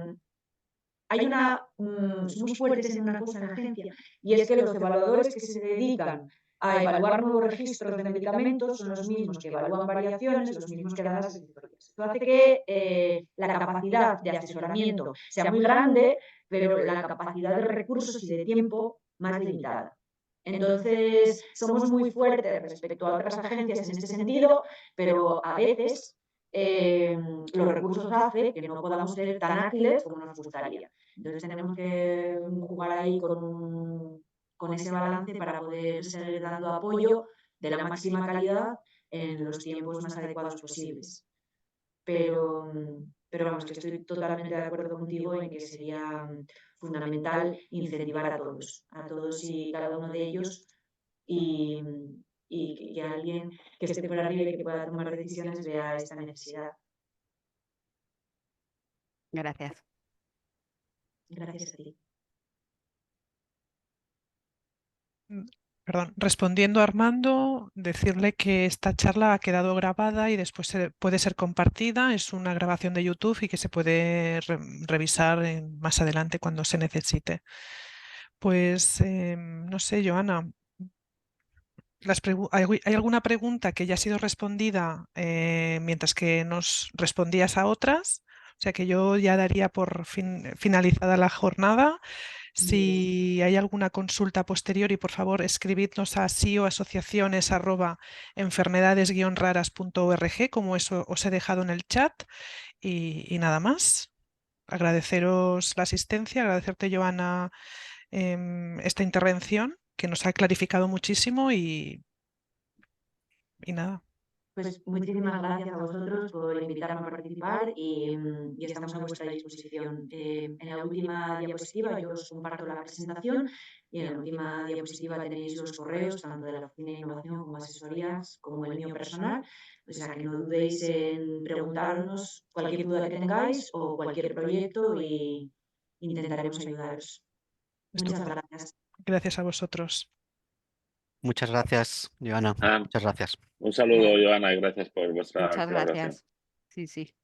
somos fuertes en una cosa en la agencia, y es que los evaluadores que se dedican a evaluar nuevos registros de medicamentos son los mismos que evalúan variaciones, los mismos que dan las editorias. Esto hace que la capacidad de asesoramiento sea muy grande, pero la capacidad de recursos y de tiempo más limitada. Entonces, somos muy fuertes respecto a otras agencias en este sentido, pero a veces los recursos hacen que no podamos ser tan ágiles como nos gustaría. Entonces tenemos que jugar ahí con ese balance para poder seguir dando apoyo de la máxima calidad en los tiempos más adecuados posibles. Pero vamos, que estoy totalmente de acuerdo contigo en que sería fundamental incentivar a todos y cada uno de ellos y que alguien que esté por arriba y que pueda tomar decisiones vea esta necesidad. Gracias. Gracias a ti. Perdón, respondiendo a Armando, decirle que esta charla ha quedado grabada y después puede ser compartida. Es una grabación de YouTube y que se puede revisar más adelante cuando se necesite. Pues no sé, Joana, ¿hay alguna pregunta que ya ha sido respondida mientras que nos respondías a otras? O sea que yo ya daría por finalizada la jornada. Si hay alguna consulta posterior, y por favor escribidnos a sio-asociaciones@enfermedades-raras.org, como eso os he dejado en el chat, y nada más. Agradeceros la asistencia, agradecerte, Joana, esta intervención que nos ha clarificado muchísimo y nada. Pues muchísimas gracias a vosotros por invitarme a participar y estamos a vuestra disposición. En la última diapositiva yo os comparto la presentación y en la última diapositiva tenéis los correos tanto de la Oficina de Innovación como asesorías como el mío personal. O sea que no dudéis en preguntarnos cualquier duda que tengáis o cualquier proyecto y intentaremos ayudaros. Muchas gracias. Gracias a vosotros. Muchas gracias, Joana. Muchas gracias. Un saludo, Joana, y gracias por vuestra Muchas colaboración. gracias. Sí, sí.